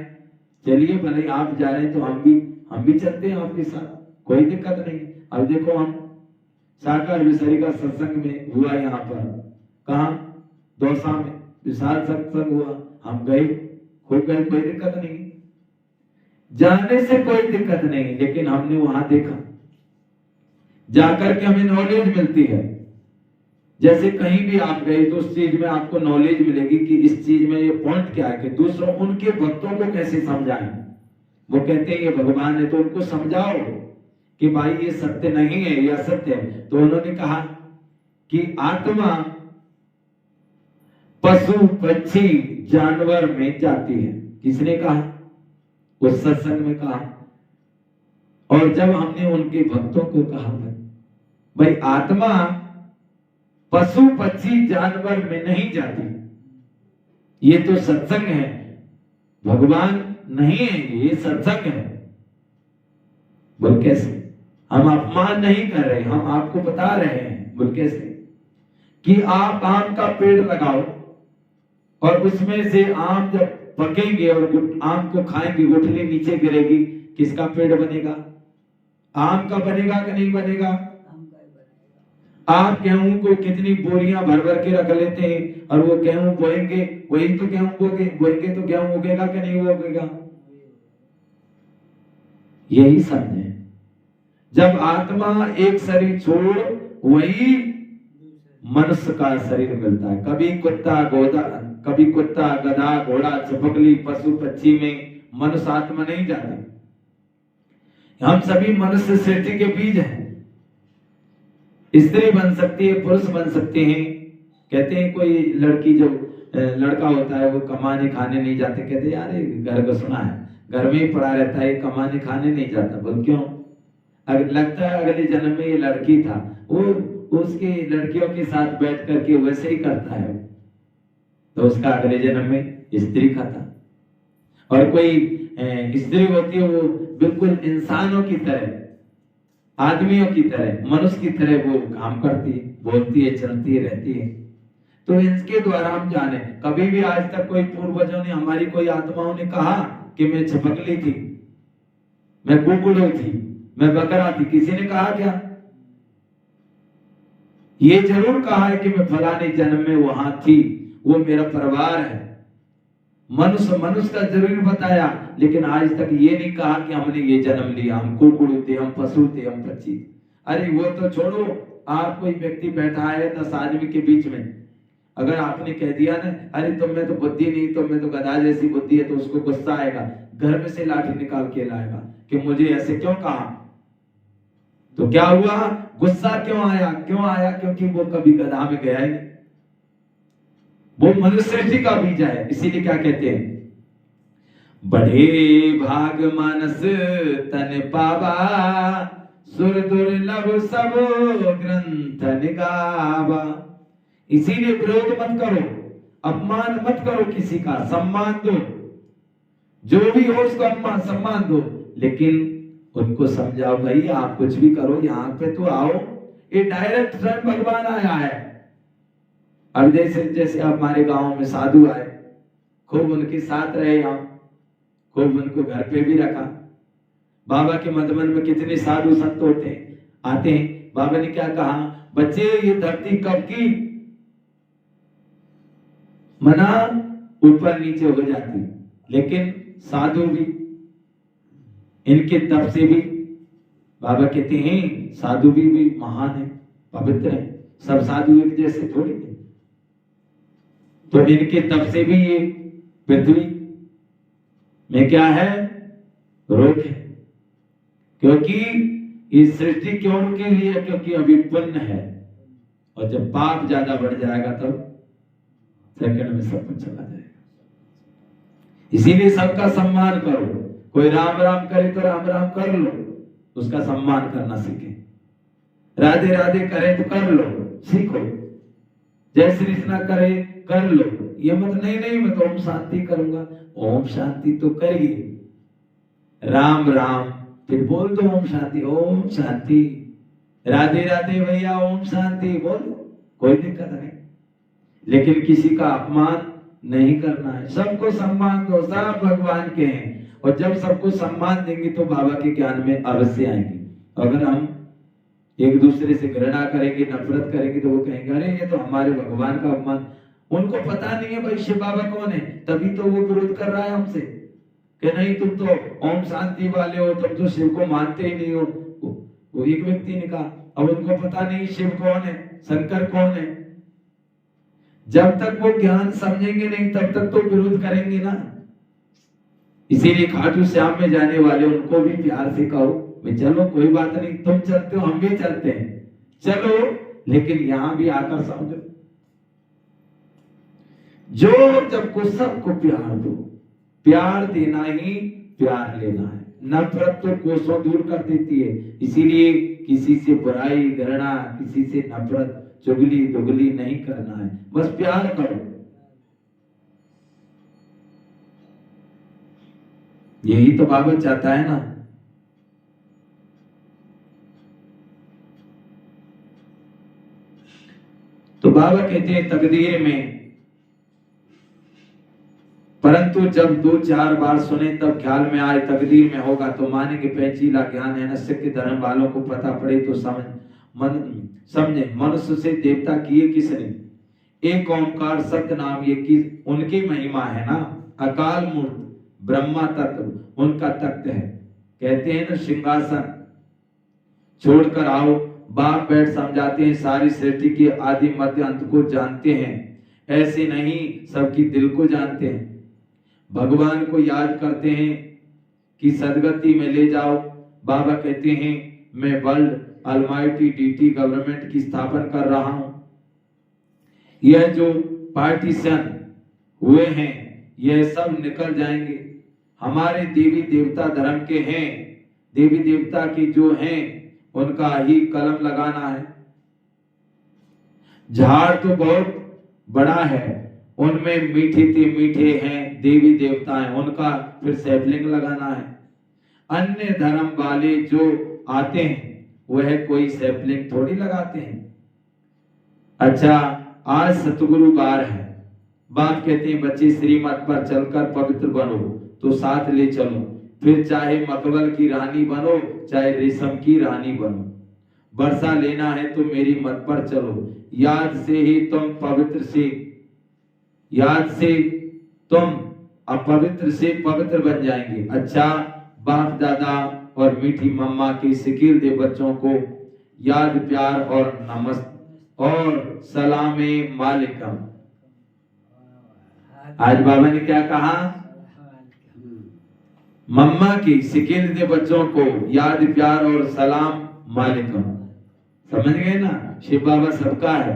चलिए भले आप जा रहे हैं तो हम भी चलते हैं आपके साथ, कोई दिक्कत नहीं। अब देखो हम साकार विसरी का सत्संग में हुआ यहाँ पर, कहा दौसा में विशाल सत्संग हुआ, हम गए, हो गए, कोई दिक्कत नहीं, जाने से कोई दिक्कत नहीं। लेकिन हमने वहां देखा, जाकर के हमें नॉलेज मिलती है। जैसे कहीं भी आप गए तो उस चीज में आपको नॉलेज मिलेगी कि इस चीज में ये पॉइंट क्या है, कि दूसरों उनके भक्तों को कैसे समझाएं। वो कहते हैं ये भगवान है तो उनको समझाओ कि भाई ये सत्य नहीं है, ये असत्य है। तो उन्होंने कहा कि आत्मा पशु पक्षी जानवर में जाती है। किसने कहा? उस सत्संग में कहा। और जब हमने उनके भक्तों को कहा भाई आत्मा पशु पक्षी जानवर में नहीं जाती, ये तो सत्संग है, भगवान नहीं है, ये सत्संग है। बोल कैसे? हम अपमान नहीं कर रहे, हम आपको बता रहे हैं। बोल कैसे? कि आप आम का पेड़ लगाओ और उसमें से आम जब पकेंगे और आम को खाएंगे, गुठली नीचे गिरेगी, किसका पेड़ बनेगा? आम का बनेगा कि नहीं बनेगा? आप गेहूं को कितनी बोरियां भर भर के रख लेते हैं और वो गेहूं बोएंगे, वही तो गेहूं बोएंगे तो गेहूं उगेगा कि नहीं उगेगा? यही समझे। जब आत्मा एक शरीर छोड़ वही मनुष्य का शरीर मिलता है। कभी कुत्ता गधा घोड़ा छपकली पशु पक्षी में मनुष्य आत्मा नहीं जाती। हम सभी मनुष्य सृष्टि के बीज हैं। स्त्री बन सकती है, पुरुष बन सकते हैं। कहते हैं कोई लड़की जो लड़का होता है वो कमाने खाने नहीं जाते, कहते यार घर का सुना है, घर में ही पड़ा रहता है, कमाने खाने नहीं जाता। बोल क्यों? अगर लगता है अगले जन्म में ये लड़की था, वो उसकी लड़कियों के साथ बैठ करके वैसे ही करता है, तो उसका अगले जन्म में स्त्री खाता। और कोई स्त्री होती है वो बिल्कुल इंसानों की तरह, आदमियों की तरह, मनुष्य की तरह वो काम करती है, बोलती है, चलती है, रहती है। तो इनके द्वारा हम जाने, कभी भी आज तक कोई पूर्वजों ने, हमारी कोई आत्माओं ने कहा कि मैं छपकली थी, मैं कुकुड़ थी, मैं बकरा थी? किसी ने कहा क्या? ये जरूर कहा है कि मैं फलाने जन्म में वहां थी, वो मेरा परिवार है। मनुष्य का जरूर बताया, लेकिन आज तक ये नहीं कहा कि हमने ये जन्म लिया, हम कुकुड़ थे, हम पशु थे, हम पक्षी। अरे वो तो छोड़ो, आप कोई व्यक्ति बैठा है 10 आदमी के बीच में, अगर आपने कह दिया ना अरे तुम में तो बुद्धि नहीं, तुम में तो गधा जैसी बुद्धि है, तो उसको गुस्सा आएगा, घर में से लाठी निकाल के लाएगा कि मुझे ऐसे क्यों कहा। तो क्या हुआ? गुस्सा क्यों आया? क्योंकि वो कभी गधा में गया ही नहीं। वो मनुष्य का बीज है। इसीलिए क्या कहते हैं? बढ़े भाग मानस तन पावा, सुर दुर्लभ सब ग्रंथ निगावा। इसीलिए विरोध मत करो, अपमान मत करो, किसी का सम्मान दो, जो भी हो उसको सम्मान दो, लेकिन उनको समझाओ भाई आप कुछ भी करो, यहाँ पे तो आओ, ये डायरेक्ट स्वयं भगवान आया है। अब जैसे हमारे गांव में साधु आए, खूब उनके साथ रहे, हम खूब उनको घर पे भी रखा। बाबा के मधुबन में कितने साधु संत आते हैं। बाबा ने क्या कहा? बच्चे ये धरती कब की? मना ऊपर नीचे हो जाती, लेकिन साधु भी इनके तप से भी, बाबा कहते हैं साधु भी महान है, पवित्र है। सब साधु एक जैसे थोड़ी है। तो इनके तप से भी ये पृथ्वी में क्या है? रोग है। क्योंकि ये सृष्टि क्यों उनके लिए? क्योंकि अभी पुण्य है, और जब पाप ज्यादा बढ़ जाएगा तब सेकंड में सब कुछ चला जाएगा। इसीलिए सबका सम्मान करो। कोई राम राम करे तो राम राम कर लो, उसका सम्मान करना सीखे। राधे राधे करे तो कर लो, सीखो। जय श्री कृष्ण करे कर लो, ये मत नहीं मैं तो ओम शांति करूंगा। ओम शांति तो करिए, राम राम फिर बोल दो ओम शांति, ओम शांति। राधे राधे भैया ओम शांति बोल दो, कोई दिक्कत नहीं। लेकिन किसी का अपमान नहीं करना है, सबको सम्मान दो, सब भगवान के हैं। और जब सबको सम्मान देंगे तो बाबा के ज्ञान में अवश्य आएंगे। अगर हम एक दूसरे से घृणा करेंगे, नफरत करेंगे, तो वो कहेंगे अरे ये तो हमारे भगवान का अपमान। उनको पता नहीं है भाई शिव बाबा कौन है, तभी तो वो विरोध कर रहा है हमसे कि नहीं तुम तो ओम शांति वाले हो, तुम तो शिव को मानते ही नहीं हो। वो एक व्यक्ति ने कहा, अब उनको पता नहीं शिव कौन है, शंकर कौन है। जब तक वो ज्ञान समझेंगे नहीं तब तक तो विरोध करेंगे ना। इसीलिए खाटू श्याम में जाने वाले उनको भी प्यार से कहो भाई चलो कोई बात नहीं, तुम चलते हो हम भी चलते हैं, चलो, लेकिन यहां भी आकर समझो। जो जब को सबको प्यार दो, प्यार देना ही प्यार लेना है। नफरत तो कोसों दूर कर देती है। इसीलिए किसी से बुराई, घृणा, किसी से नफरत, चुगली दुगली नहीं करना है, बस प्यार करो। यही तो बाबा चाहता है ना। तो बाबा कहते हैं तकदीर में, परंतु जब 2-4 बार सुने तब ख्याल में आए तकदीर में होगा तो मानेंगे पेचीला ज्ञान है। नस्य के धर्म वालों को पता पड़े तो समझे मनुष्य से देवता किए किसने। एक ओंकार सत्य नाम ये की उनकी महिमा है ना। अकाल मूर्त ब्रह्मा तत्व उनका तख्त है। कहते हैं ना सिंहासन छोड़कर आओ, बाप बैठ समझाते हैं सारी सृष्टि के आदि मध्य अंत को जानते हैं। ऐसे नहीं सबकी दिल को जानते हैं। भगवान को याद करते हैं कि सदगति में ले जाओ। बाबा कहते हैं मैं वर्ल्ड अलमाइटी डीटी गवर्नमेंट की स्थापना कर रहा हूं। यह जो पार्टीशन हुए हैं यह सब निकल जाएंगे। हमारे देवी देवता धर्म के हैं, देवी देवता के जो हैं उनका ही कलम लगाना है। झाड़ तो बहुत बड़ा है, उनमें मीठे हैं देवी देवता हैं, उनका फिर सैपलिंग लगाना है। अन्य धर्म वाले जो आते हैं वह कोई सैपलिंग थोड़ी लगाते हैं। अच्छा आज सतगुरु बार है, बाप कहते हैं बच्चे श्रीमत पर चलकर पवित्र बनो तो साथ ले चलो। फिर चाहे मकबल की रानी बनो चाहे रेशम की रानी बनो। वर्षा लेना है तो मेरी मत पर चलो। याद से ही तुम पवित्र से, याद से तुम अपवित्र से पवित्र बन जाएंगे। अच्छा बाप दादा और मीठी मम्मा की सिकिल दे बच्चों को याद प्यार और नमस्ते और सलामे मालिकम। आज बाबा ने क्या कहा, मम्मा की सिकिल दे बच्चों को याद प्यार और सलाम मालिकम। समझ गए ना, शिव बाबा सबका है,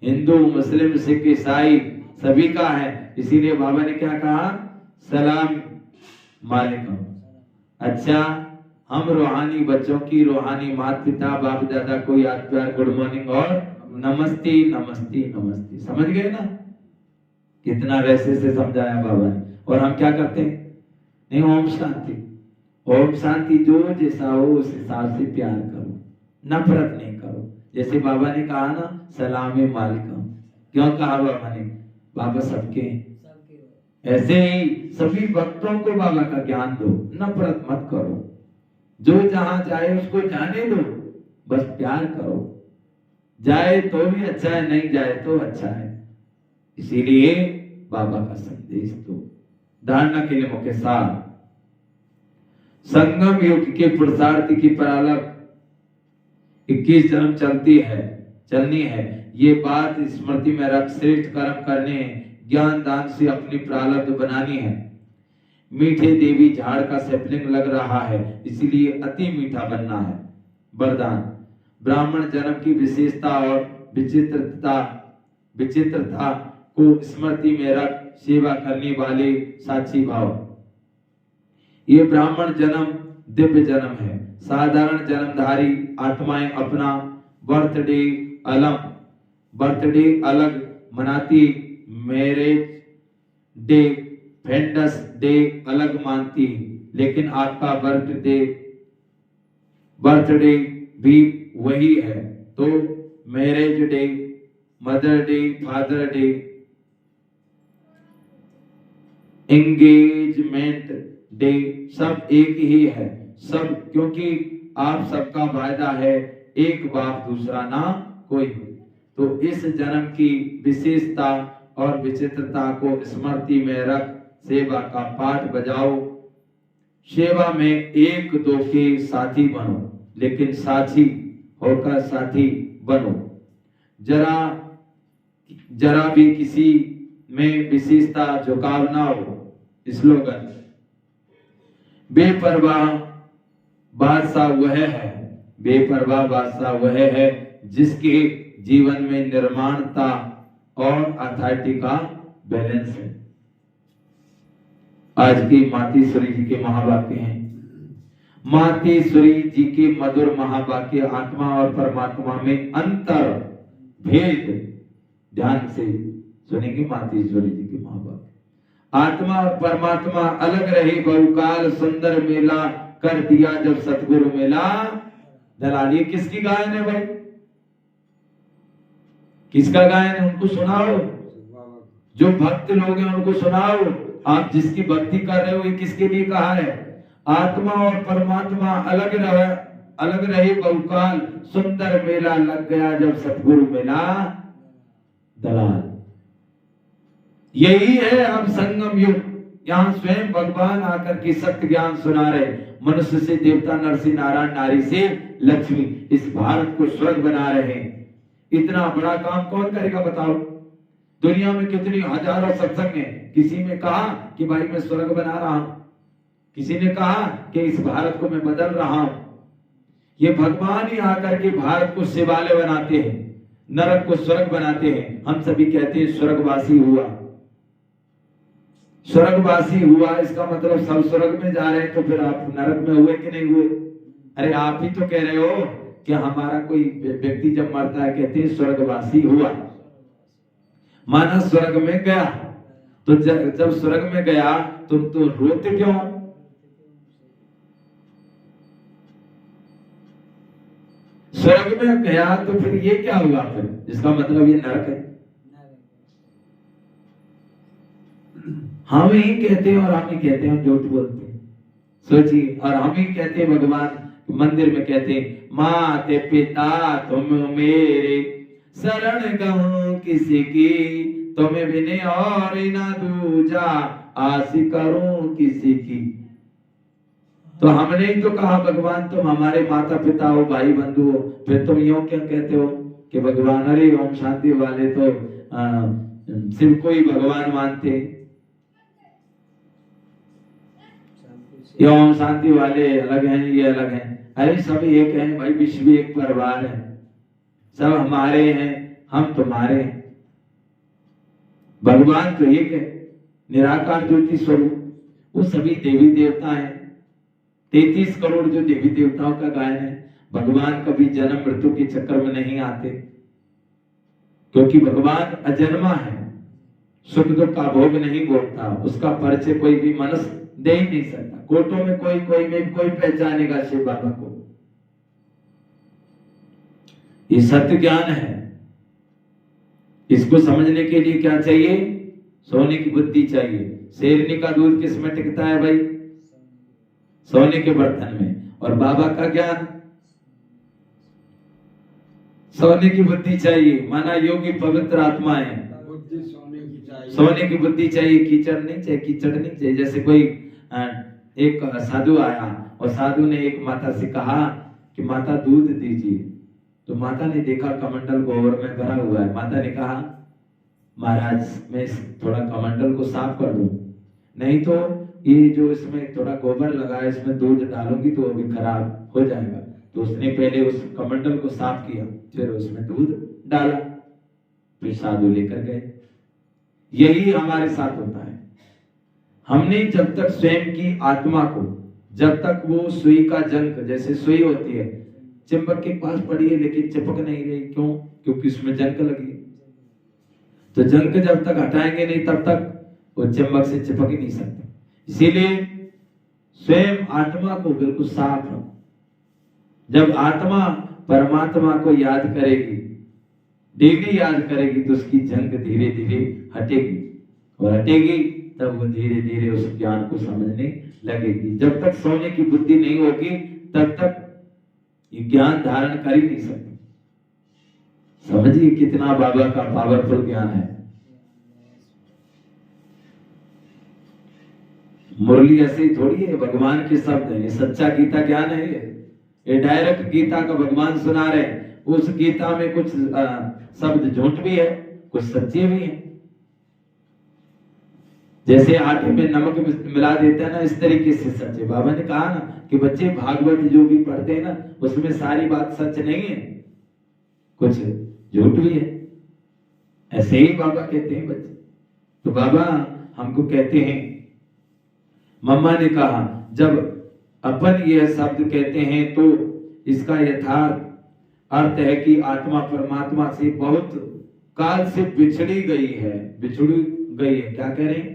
हिंदू मुस्लिम सिख ईसाई सभी का है। इसीलिए बाबा ने क्या कहा, सलाम मालिकम। अच्छा हम रूहानी बच्चों की रूहानी माता पिता बाप दादा को याद प्यार गुड मॉर्निंग और नमस्ते नमस्ते नमस्ते। समझ गए ना, कितना वैसे से समझाया बाबा ने। और हम क्या करते हैं, नहीं ओम शांति, ओम शांति, जो जैसा हो उस हिसाब से प्यार करो, नफरत नहीं करो। जैसे बाबा ने कहा ना सलामे मालिकम, क्यों कहा बाबा ने, बाबा सबके हैं। ऐसे ही सभी भक्तों को बाबा का ज्ञान दो, नफरत मत करो। जो जहां जाए उसको जाने दो, बस प्यार करो। जाए तो भी अच्छा है, नहीं जाए तो अच्छा है। इसीलिए बाबा का संदेश दो। धारणा के लिए मुख्य सार, संगम युग के पुरुषार्थी की प्रारब्ध 21 जन्म चलनी है। ये बात स्मृति में रख श्रेष्ठ कर्म करने, ज्ञान दान से अपनी प्रारब्ध बनानी है। मीठे देवी झाड़ का सैपलिंग लग रहा है, इसलिए अति मीठा बनना है। वरदान। ब्राह्मण जन्म की विशेषता और विचित्रता को स्मृति में रख सेवा करने वाले साक्षी भाव। ये ब्राह्मण जन्म दिव्य जन्म है। साधारण जन्मधारी आत्माएं अपना बर्थडे अलग मनाती, मैरिज डे, फ्रेंड्स डे अलग मानती, लेकिन आपका बर्थडे भी वही है। तो marriage day, mother day, father day, engagement day सब एक ही है। सब क्योंकि आप सबका वायदा है, एक बाप दूसरा ना कोई। तो इस जन्म की विशेषता और विचित्रता को स्मृति में रख सेवा का पाठ बजाओ। सेवा में एक दो के साथी बनो, लेकिन साथी होकर साथी बनो। जरा भी किसी में विशेषता झुकाव ना हो। स्लोगन। बेपरवाह बादशाह वह है जिसके जीवन में निर्माणता और अथॉरिटी का बैलेंस है। आज की मातेश्वरी जी के महावाक्य हैं। मातेश्वरी जी के मधुर महावाक्य आत्मा और परमात्मा में अंतर भेद ध्यान से सुनेंगे। मातेश्वरी जी के महावाक्य। आत्मा और परमात्मा अलग रहे बहुकाल, सुंदर मेला कर दिया जब सतगुरु मेला दलाल। ये किसकी गायन है भाई? किसका गायन है? उनको सुनाओ। जो भक्त लोग हैं उनको सुनाओ। आप जिसकी भक्ति कर रहे हो ये किसके लिए कहा है? आत्मा और परमात्मा अलग रहे बहुकाल, सुंदर मेला लग गया जब सतगुरु मेला दलाल। यही है अब संगम युग। यहाँ स्वयं भगवान आकर के सत्य ज्ञान सुना रहे। मनुष्य से देवता, नर से नारायण, नारी से लक्ष्मी, इस भारत को स्वर्ग बना रहे हैं। इतना बड़ा काम कौन करेगा बताओ? दुनिया में कितनी हजारों सत्संग हैं। किसी ने कहा कि भाई मैं स्वर्ग बना रहा हूं, किसी ने कहा कि इस भारत को मैं बदल रहा हूं। ये भगवान ही आकर के भारत को शिवालय बनाते हैं, नरक को स्वर्ग बनाते हैं। हम सभी कहते हैं स्वर्गवासी हुआ, स्वर्गवासी हुआ। इसका मतलब सब स्वर्ग में जा रहे हैं, तो फिर आप नरक में हुए कि नहीं हुए? अरे आप ही तो कह रहे हो कि हमारा कोई व्यक्ति जब मरता है कहते हैं स्वर्गवासी हुआ, माना स्वर्ग में गया। तो जब स्वर्ग में गया तुम तो रोते क्यों? स्वर्ग में गया तो फिर ये क्या हुआ? फिर जिसका मतलब ये नरक है। हम ही कहते हैं और हम ही कहते हैं, हम झूठ बोलते हैं। सोचिए, और हम ही कहते हैं, भगवान मंदिर में कहते हैं माते पिता तुम मेरे, शरण गहूं किसी की, तुम्हें बिने और ना दूजा, आस करूं किसी की। तो हमने ही तो कहा भगवान तुम हमारे माता पिता हो, भाई बंधु हो, फिर तुम यूं क्या कहते हो कि भगवान? अरे ओम शांति वाले तो शिव को ही भगवान मानते। ये ओम शांति वाले अलग हैं, ये अलग हैं। अरे सब एक हैं भाई, विश्व एक परिवार है, सब हमारे हैं, हम तुम्हारे हैं। भगवान तो एक है, निराकार ज्योति स्वरूप। वो सभी देवी देवता हैं। 33 करोड़ जो देवी देवताओं का गायन है। भगवान कभी जन्म मृत्यु के चक्कर में नहीं आते, क्योंकि भगवान अजन्मा है, सुख दुख का भोग नहीं भोगता। उसका परिचय कोई भी मनुष्य दे ही नहीं सकता। कोटों में कोई पहचानेगा शिव बाबा को। ये सत्य ज्ञान है। इसको समझने के लिए क्या चाहिए? सोने की बुद्धि चाहिए। शेरनी का दूध किस में टिकता है भाई? सोने के बर्तन में। और बाबा का ज्ञान सोने की बुद्धि चाहिए। माना योगी पवित्र आत्मा है, सोने की बुद्धि चाहिए, कीचड़ नहीं चाहिए। कीचड़ नहीं चाहिए। जैसे कोई एक साधु आया और साधु ने एक माता से कहा कि माता दूध दीजिए। तो माता ने देखा कमंडल गोबर में भरा हुआ है। माता ने कहा महाराज मैं थोड़ा कमंडल को साफ कर दूं, नहीं तो ये जो इसमें थोड़ा गोबर लगा है इसमें दूध डालूंगी तो अभी खराब हो जाएगा। तो उसने पहले उस कमंडल को साफ किया, फिर उसमें दूध डाला, फिर साधु लेकर गए। यही हमारे साथ होता है। हमने जब तक स्वयं की आत्मा को, जब तक वो सुई का जंक, जैसे सुई होती है चुंबक के पास पड़ी है लेकिन चिपक नहीं रही, क्यों? क्योंकि उसमें जंक लगी है। तो जंक जब तक हटाएंगे नहीं तब तक वो चुंबक से चिपक ही नहीं सकते। इसीलिए स्वयं आत्मा को बिल्कुल साफ रखो। जब आत्मा परमात्मा को याद करेगी, डेली याद करेगी, तो उसकी जंग धीरे धीरे हटेगी, और हटेगी तब वो धीरे धीरे उस ज्ञान को समझने लगेगी। जब तक सोने की बुद्धि नहीं होगी तब तक ये ज्ञान धारण कर ही नहीं सकती। समझिए कितना बाबा का पावरफुल ज्ञान है। मुरली ऐसे ही थोड़ी है, भगवान के शब्द है, ये सच्चा गीता ज्ञान है। ये डायरेक्ट गीता का भगवान सुना रहे। उस गीता में कुछ शब्द झूठ भी है, कुछ सच्चे भी है। जैसे आटे में नमक मिला देते हैं ना, इस तरीके से सच्चे। बाबा ने कहा ना कि बच्चे भागवत जो भी पढ़ते हैं ना, उसमें सारी बात सच नहीं है, कुछ झूठ भी है। ऐसे ही बाबा कहते हैं बच्चे। तो बाबा हमको कहते हैं, मम्मा ने कहा जब अपन यह शब्द कहते हैं तो इसका यथार्थ अर्थ है कि आत्मा परमात्मा से बहुत काल से बिछड़ी गई है। बिछड़ी गई है, क्या कह रहे हैं?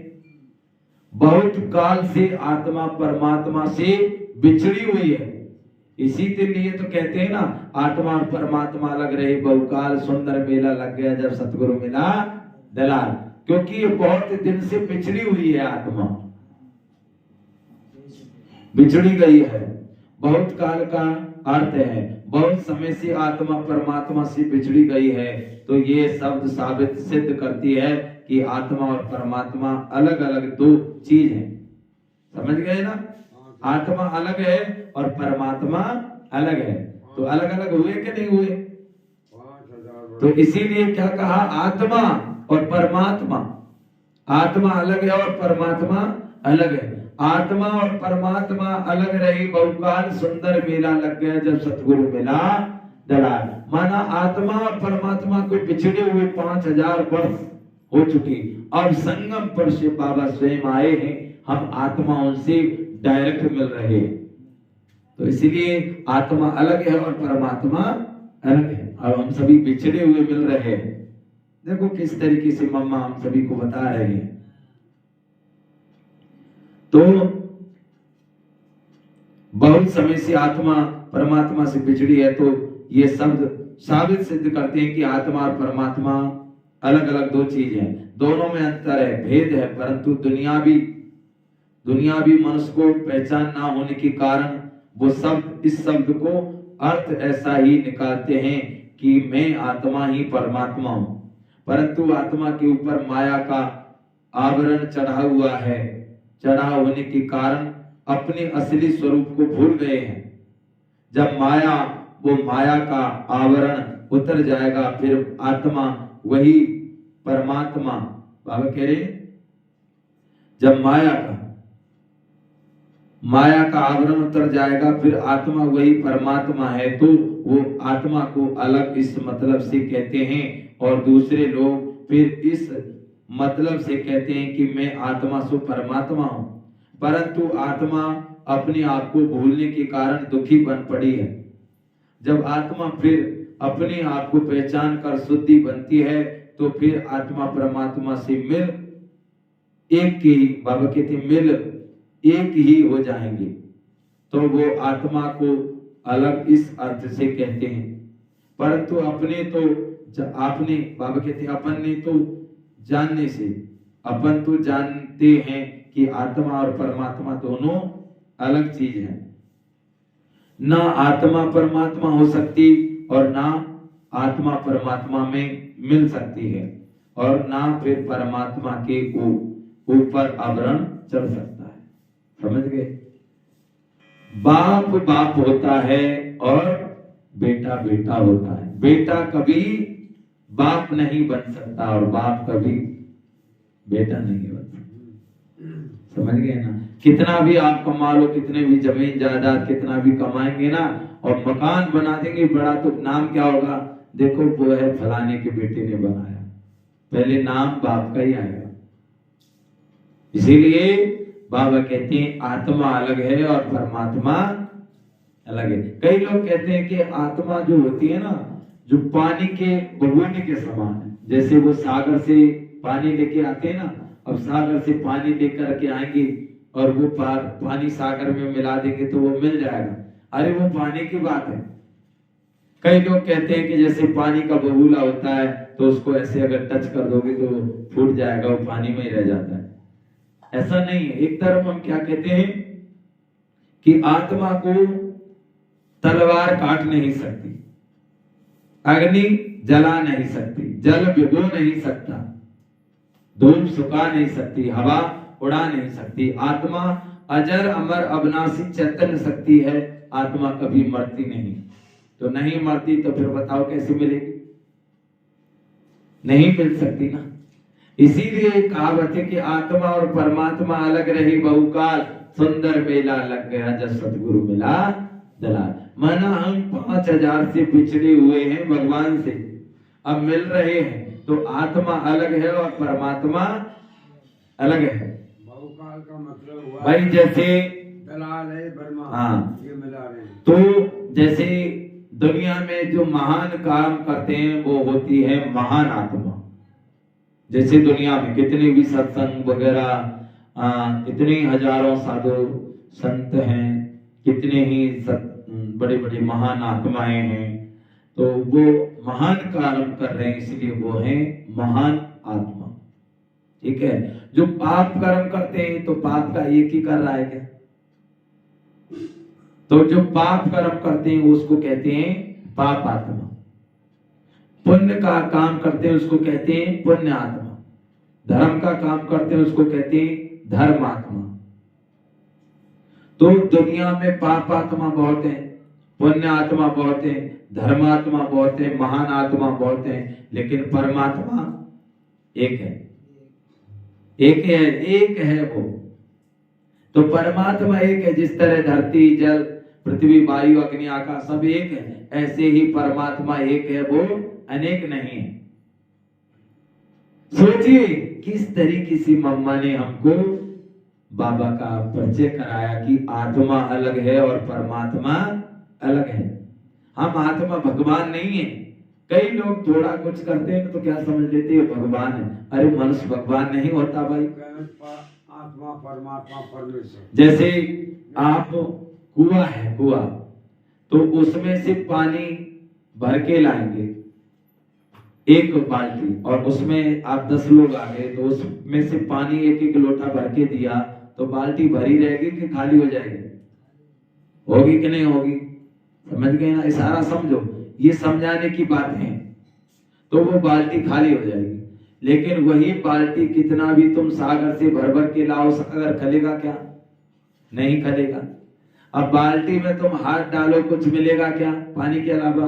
बहुत काल से आत्मा परमात्मा से बिछड़ी हुई है। इसी के लिए तो कहते हैं ना, आत्मा और परमात्मा अलग रहे, बहुकाल सुंदर मेला लग गया जब सतगुरु मिला दलाल। क्योंकि ये बहुत दिन से बिछड़ी हुई है, आत्मा बिछड़ी गई है। बहुत काल का अर्थ है बहुत समय से आत्मा परमात्मा से बिछड़ी गई है। तो ये शब्द साबित सिद्ध करती है कि आत्मा और परमात्मा अलग अलग दो चीज है। समझ गए ना? आत्मा अलग है और परमात्मा अलग है। तो अलग अलग हुए कि नहीं हुए? तो इसीलिए क्या कहा? आत्मा और परमात्मा, आत्मा अलग है और परमात्मा अलग है। आत्मा और परमात्मा अलग रही, बहुकाल सुंदर मेला लग गया जब सतगुरु मिला दलाल। माना आत्मा और परमात्मा को बिछड़े हुए 5000 वर्ष हो चुकी। अब संगम पर से बाबा स्वयं आए हैं, हम आत्माओं से डायरेक्ट मिल रहे हैं। तो इसीलिए आत्मा अलग है और परमात्मा अलग है। अब हम सभी बिछड़े हुए मिल रहे हैं। देखो किस तरीके से मम्मा हम सभी को बता रहे हैं। तो बहुत समय से आत्मा परमात्मा से बिछड़ी है। तो ये शब्द साबित सिद्ध करते हैं कि आत्मा और परमात्मा अलग अलग दो चीज हैं। दोनों में अंतर है, भेद है। परंतु दुनियावी मनुष्य को पहचान ना होने के कारण वो शब्द, इस शब्द को अर्थ ऐसा ही निकालते हैं कि मैं आत्मा ही परमात्मा हूं। परंतु आत्मा के ऊपर माया का आवरण चढ़ा हुआ है। चढ़ा होने के कारण अपने असली स्वरूप को भूल गए हैं। जब वो माया का आवरण उतर जाएगा, फिर आत्मा वही परमात्मा, बाबा कह रहे जब माया का आवरण उतर जाएगा, फिर आत्मा वही परमात्मा है। तो वो आत्मा को अलग इस मतलब से कहते हैं और दूसरे लोग फिर इस मतलब से कहते हैं कि मैं आत्मा सो परमात्मा हूं। परंतु आत्मा अपने आप को भूलने के कारण दुखी बन पड़ी है। जब आत्मा फिर अपने आप को पहचान कर शुद्धि बनती है तो फिर आत्मा परमात्मा से मिल एक की, बाबा कहते मिल एक ही हो जाएंगे। तो वो आत्मा को अलग इस अर्थ से कहते हैं। परंतु आपने बाबा कहते अपन ने तो जानने से, अपन तो जानते हैं कि आत्मा और परमात्मा दोनों अलग चीज है। ना आत्मा परमात्मा हो सकती और ना आत्मा परमात्मा में मिल सकती है, और ना फिर परमात्मा के ऊपर आवरण चढ़ सकता है। समझ गए? बाप होता है और बेटा बेटा होता है। बेटा कभी बाप नहीं बन सकता और बाप कभी बेटा नहीं बन सकता। समझ गए ना? कितना भी आप कमा लो, कितने भी जमीन जायदाद कितना भी कमाएंगे ना, और मकान बना देंगे बड़ा, तो नाम क्या होगा? देखो वो है फलाने के बेटे ने बनाया। पहले नाम बाप का ही आएगा। इसीलिए बाबा कहते हैं आत्मा अलग है और परमात्मा अलग है। कई लोग कहते हैं कि आत्मा जो होती है ना, जो पानी के बगोने के समान है। जैसे वो सागर से पानी लेके आते हैं ना, अब सागर से पानी लेकर के आएंगे और वो पानी सागर में मिला देंगे तो वो मिल जाएगा। अरे वो पानी की बात है। कई लोग कहते हैं कि जैसे पानी का बबूला होता है तो उसको ऐसे अगर टच कर दोगे तो फूट जाएगा, वो पानी में ही रह जाता है। ऐसा नहीं है। एक तरफ हम क्या कहते हैं कि आत्मा को तलवार काट नहीं सकती, अग्नि जला नहीं सकती, जल भिगो नहीं सकता, धूप सुखा नहीं सकती, हवा उड़ा नहीं सकती। आत्मा अजर अमर अविनाशी चैतन्य शक्ति है। आत्मा कभी मरती नहीं। तो नहीं मरती तो फिर बताओ कैसे मिलेगी? नहीं मिल सकती ना। इसीलिए कहावत है कि आत्मा और परमात्मा अलग रही बहुकाल, सुंदर मेला लग गया जब सतगुरु मिला दलाल। माना हम 5000 से बिछड़े हुए हैं भगवान से, अब मिल रहे हैं, तो आत्मा अलग है और परमात्मा अलग है। बहुकाल का मतलब हुआ भाई जैसे दलाल है ब्रह्मा, हाँ, ये मिला रहे हैं। तो जैसे दुनिया में जो महान काम करते हैं वो होती है महान आत्मा। जैसे दुनिया में कितने भी सत्संग वगैरह, कितने हजारों साधु संत हैं, कितने ही बड़े बड़े महान आत्माएं हैं, तो वो महान कर्म कर रहे हैं, इसलिए वो है महान आत्मा। ठीक है। जो पाप कर्म करते हैं तो पाप का एक ही कर रहा है क्या? तो जो पाप कर्म करते हैं उसको कहते हैं पाप आत्मा। पुण्य का काम करते हैं उसको कहते हैं पुण्य आत्मा। धर्म का काम करते हैं उसको कहते हैं धर्म आत्मा। तो दुनिया में पाप आत्मा बहुत है, पुण्य आत्मा बहुत है, धर्मात्मा बहुत है, महान आत्मा बहुत है, लेकिन परमात्मा एक है। एक है वो। तो परमात्मा एक है। जिस तरह धरती जल पृथ्वी वायु अग्नि आकाश सब एक है, ऐसे ही परमात्मा एक है, वो अनेक नहीं है। सोचिए किस तरीके से मम्मा ने हमको बाबा का परिचय कराया कि आत्मा अलग है और परमात्मा अलग है। हम आत्मा भगवान नहीं है। कई लोग थोड़ा कुछ करते हैं तो क्या समझ लेते हैं भगवान है। अरे मनुष्य भगवान नहीं होता भाई। आत्मा परमात्मा परमेश्वर। जैसे आप कुआं है, कुआं तो उसमें से पानी भर के लाएंगे एक बाल्टी, और उसमें आप 10 लोग आ गए तो उसमें से पानी एक एक लोटा भर के दिया तो बाल्टी भरी रहेगी कि खाली हो जाएगी? होगी कि नहीं होगी? समझ गए ना? इशारा समझो, ये समझाने की बात है। तो वो बाल्टी खाली हो जाएगी। लेकिन वही बाल्टी कितना भी तुम सागर से भर भर के लाओ, सागर खलेगा क्या? नहीं खलेगा। अब बाल्टी में तुम हाथ डालो, कुछ मिलेगा क्या? पानी के अलावा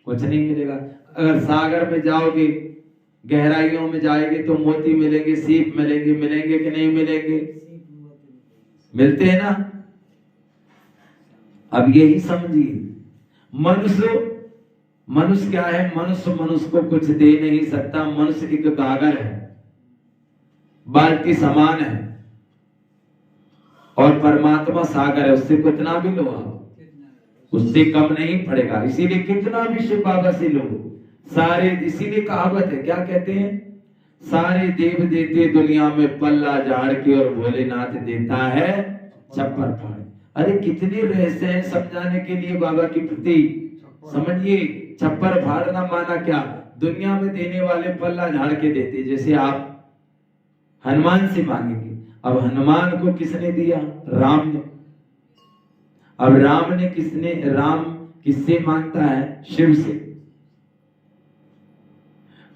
कुछ नहीं मिलेगा। अगर सागर में जाओगे, गहराइयों में जाएंगे तो मोती मिलेंगे, सीप मिलेंगे, मिलेंगे कि नहीं मिलेंगे? मिलते हैं ना। अब यही समझिए, मनुष्य क्या है? मनुष्य को कुछ दे नहीं सकता। मनुष्य एक गागर है, बाल्टी समान है, और परमात्मा सागर है। उससे कितना भी लो आप, उससे कम नहीं पड़ेगा। इसीलिए कितना भी शिव बाबा से लो सारे, इसीलिए कहावत है, क्या कहते हैं? सारे देव देते दुनिया में पल्ला झाड़ के और भोलेनाथ देता है छप्पर फाड़। अरे कितने रहस्य हैं समझाने के लिए बाबा के प्रति। समझिए, छप्पर फाड़ना माना क्या? दुनिया में देने वाले पल्ला झाड़ के देते। जैसे आप हनुमान से मांगेंगे, अब हनुमान को किसने दिया? राम ने। अब राम किससे मांगता है? शिव से।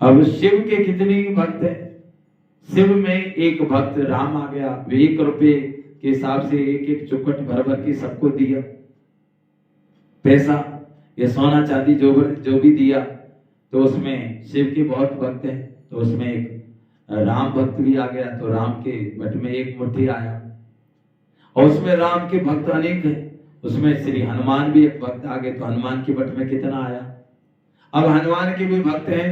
अब शिव के कितने भक्त हैं? शिव में एक भक्त राम आ गया, वे 1 रुपए के हिसाब से एक एक चुकट भर भर के सबको दिया पैसा, ये सोना चांदी जो भी दिया। तो उसमें शिव के बहुत भक्त हैं, तो उसमें एक राम भक्त भी आ गया। तो राम के बट में एक मुट्ठी आया, और उसमें राम के भक्त अनेक हैं। उसमें श्री हनुमान भी एक भक्त आ गए, तो हनुमान के बट में कितना आया। अब हनुमान के भी भक्त हैं,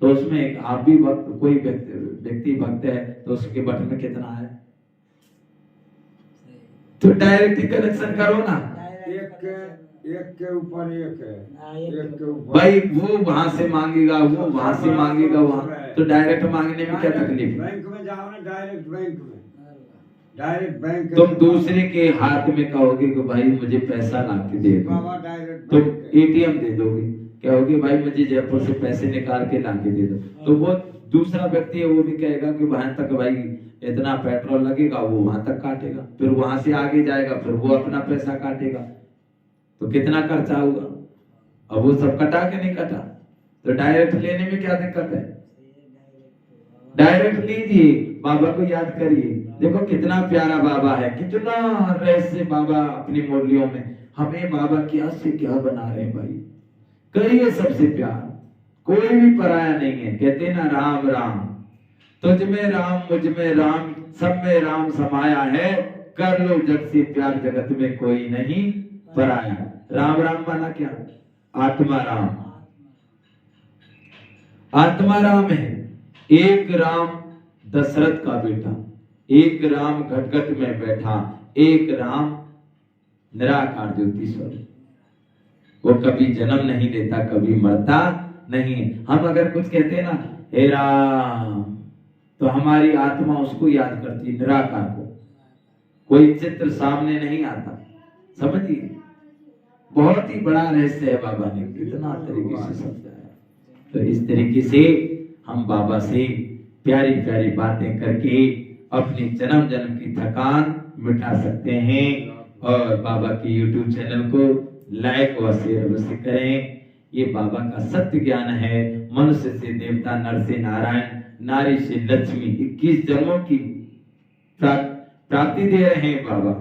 तो उसमें एक आप भी भक्त, कोई व्यक्ति भक्त है, तो उसके बट में कितना आया। तो डायरेक्ट कनेक्शन करो ना, एक के ऊपर एक है, एक के ऊपर भाई वो वहां से मांगेगा, वो वहां से मांगेगा, वहां तो डायरेक्ट मांगने में क्या तकलीफ। बैंक में जाओ ना, डायरेक्ट बैंक में, डायरेक्ट बैंक। तुम दूसरे के हाथ में कहोगे कि भाई मुझे पैसा ला के दे दो, बाबा डायरेक्ट तुम एटीएम दे दोगे, कहोगे भाई मुझे जयपुर से पैसे निकाल के ला के दे दो, तो वो दूसरा व्यक्ति है वो भी कहेगा कि वहां तक भाई इतना पेट्रोल लगेगा, वो वहां तक काटेगा, फिर वहां से आगे जाएगा, फिर वो अपना पैसा काटेगा, तो कितना खर्चा होगा। अब वो सब कटा के नहीं कटा, तो डायरेक्ट लेने में क्या दिक्कत है। डायरेक्ट लीजिए, बाबा को याद करिए, देखो कितना प्यारा बाबा है, कितना रहस्य बाबा अपनी मुरलियों में हमें बाबा क्या से क्या बना रहे हैं। भाई करिए सबसे प्यार, कोई भी पराया नहीं है। कहते ना राम राम, तुझ में राम मुझ में राम, सब में राम समाया है, कर लो जग से प्यार, जगत में कोई नहीं पराया। राम राम माना क्या, आत्मा राम, आत्मा राम है। एक राम दशरथ का बेटा, एक राम घटघट में बैठा, एक राम निराकार ज्योतिश्वर, वो कभी जन्म नहीं लेता, कभी मरता नहीं। हम अगर कुछ कहते हैं ना हे राम, तो हमारी आत्मा उसको याद करती है, निराकार को। कोई चित्र सामने नहीं आता, समझिए बहुत ही बड़ा रहस्य है बाबा ने कितना तरीके से समझाया। तो इस तरीके से हम बाबा से प्यारी प्यारी बातें करके अपनी जन्म जन्म की थकान मिटा सकते हैं। और बाबा के YouTube चैनल को लाइक और शेयर अवश्य करें। ये बाबा का सत्य ज्ञान है। मनुष्य से देवता, नर से नारायण, नारी से लक्ष्मी, 21 जन्मों की प्राप्ति दे रहे हैं बाबा।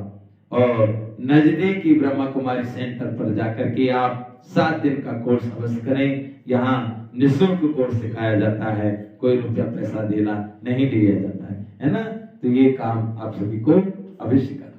और नजदीकी ब्रह्मा कुमारी सेंटर पर जाकर के आप 7 दिन का कोर्स अवश्य करें। यहाँ निःशुल्क कोर्स सिखाया जाता है, कोई रुपया पैसा देना नहीं लिया जाता है ना। तो ये काम आप सभी को अवश्य करना।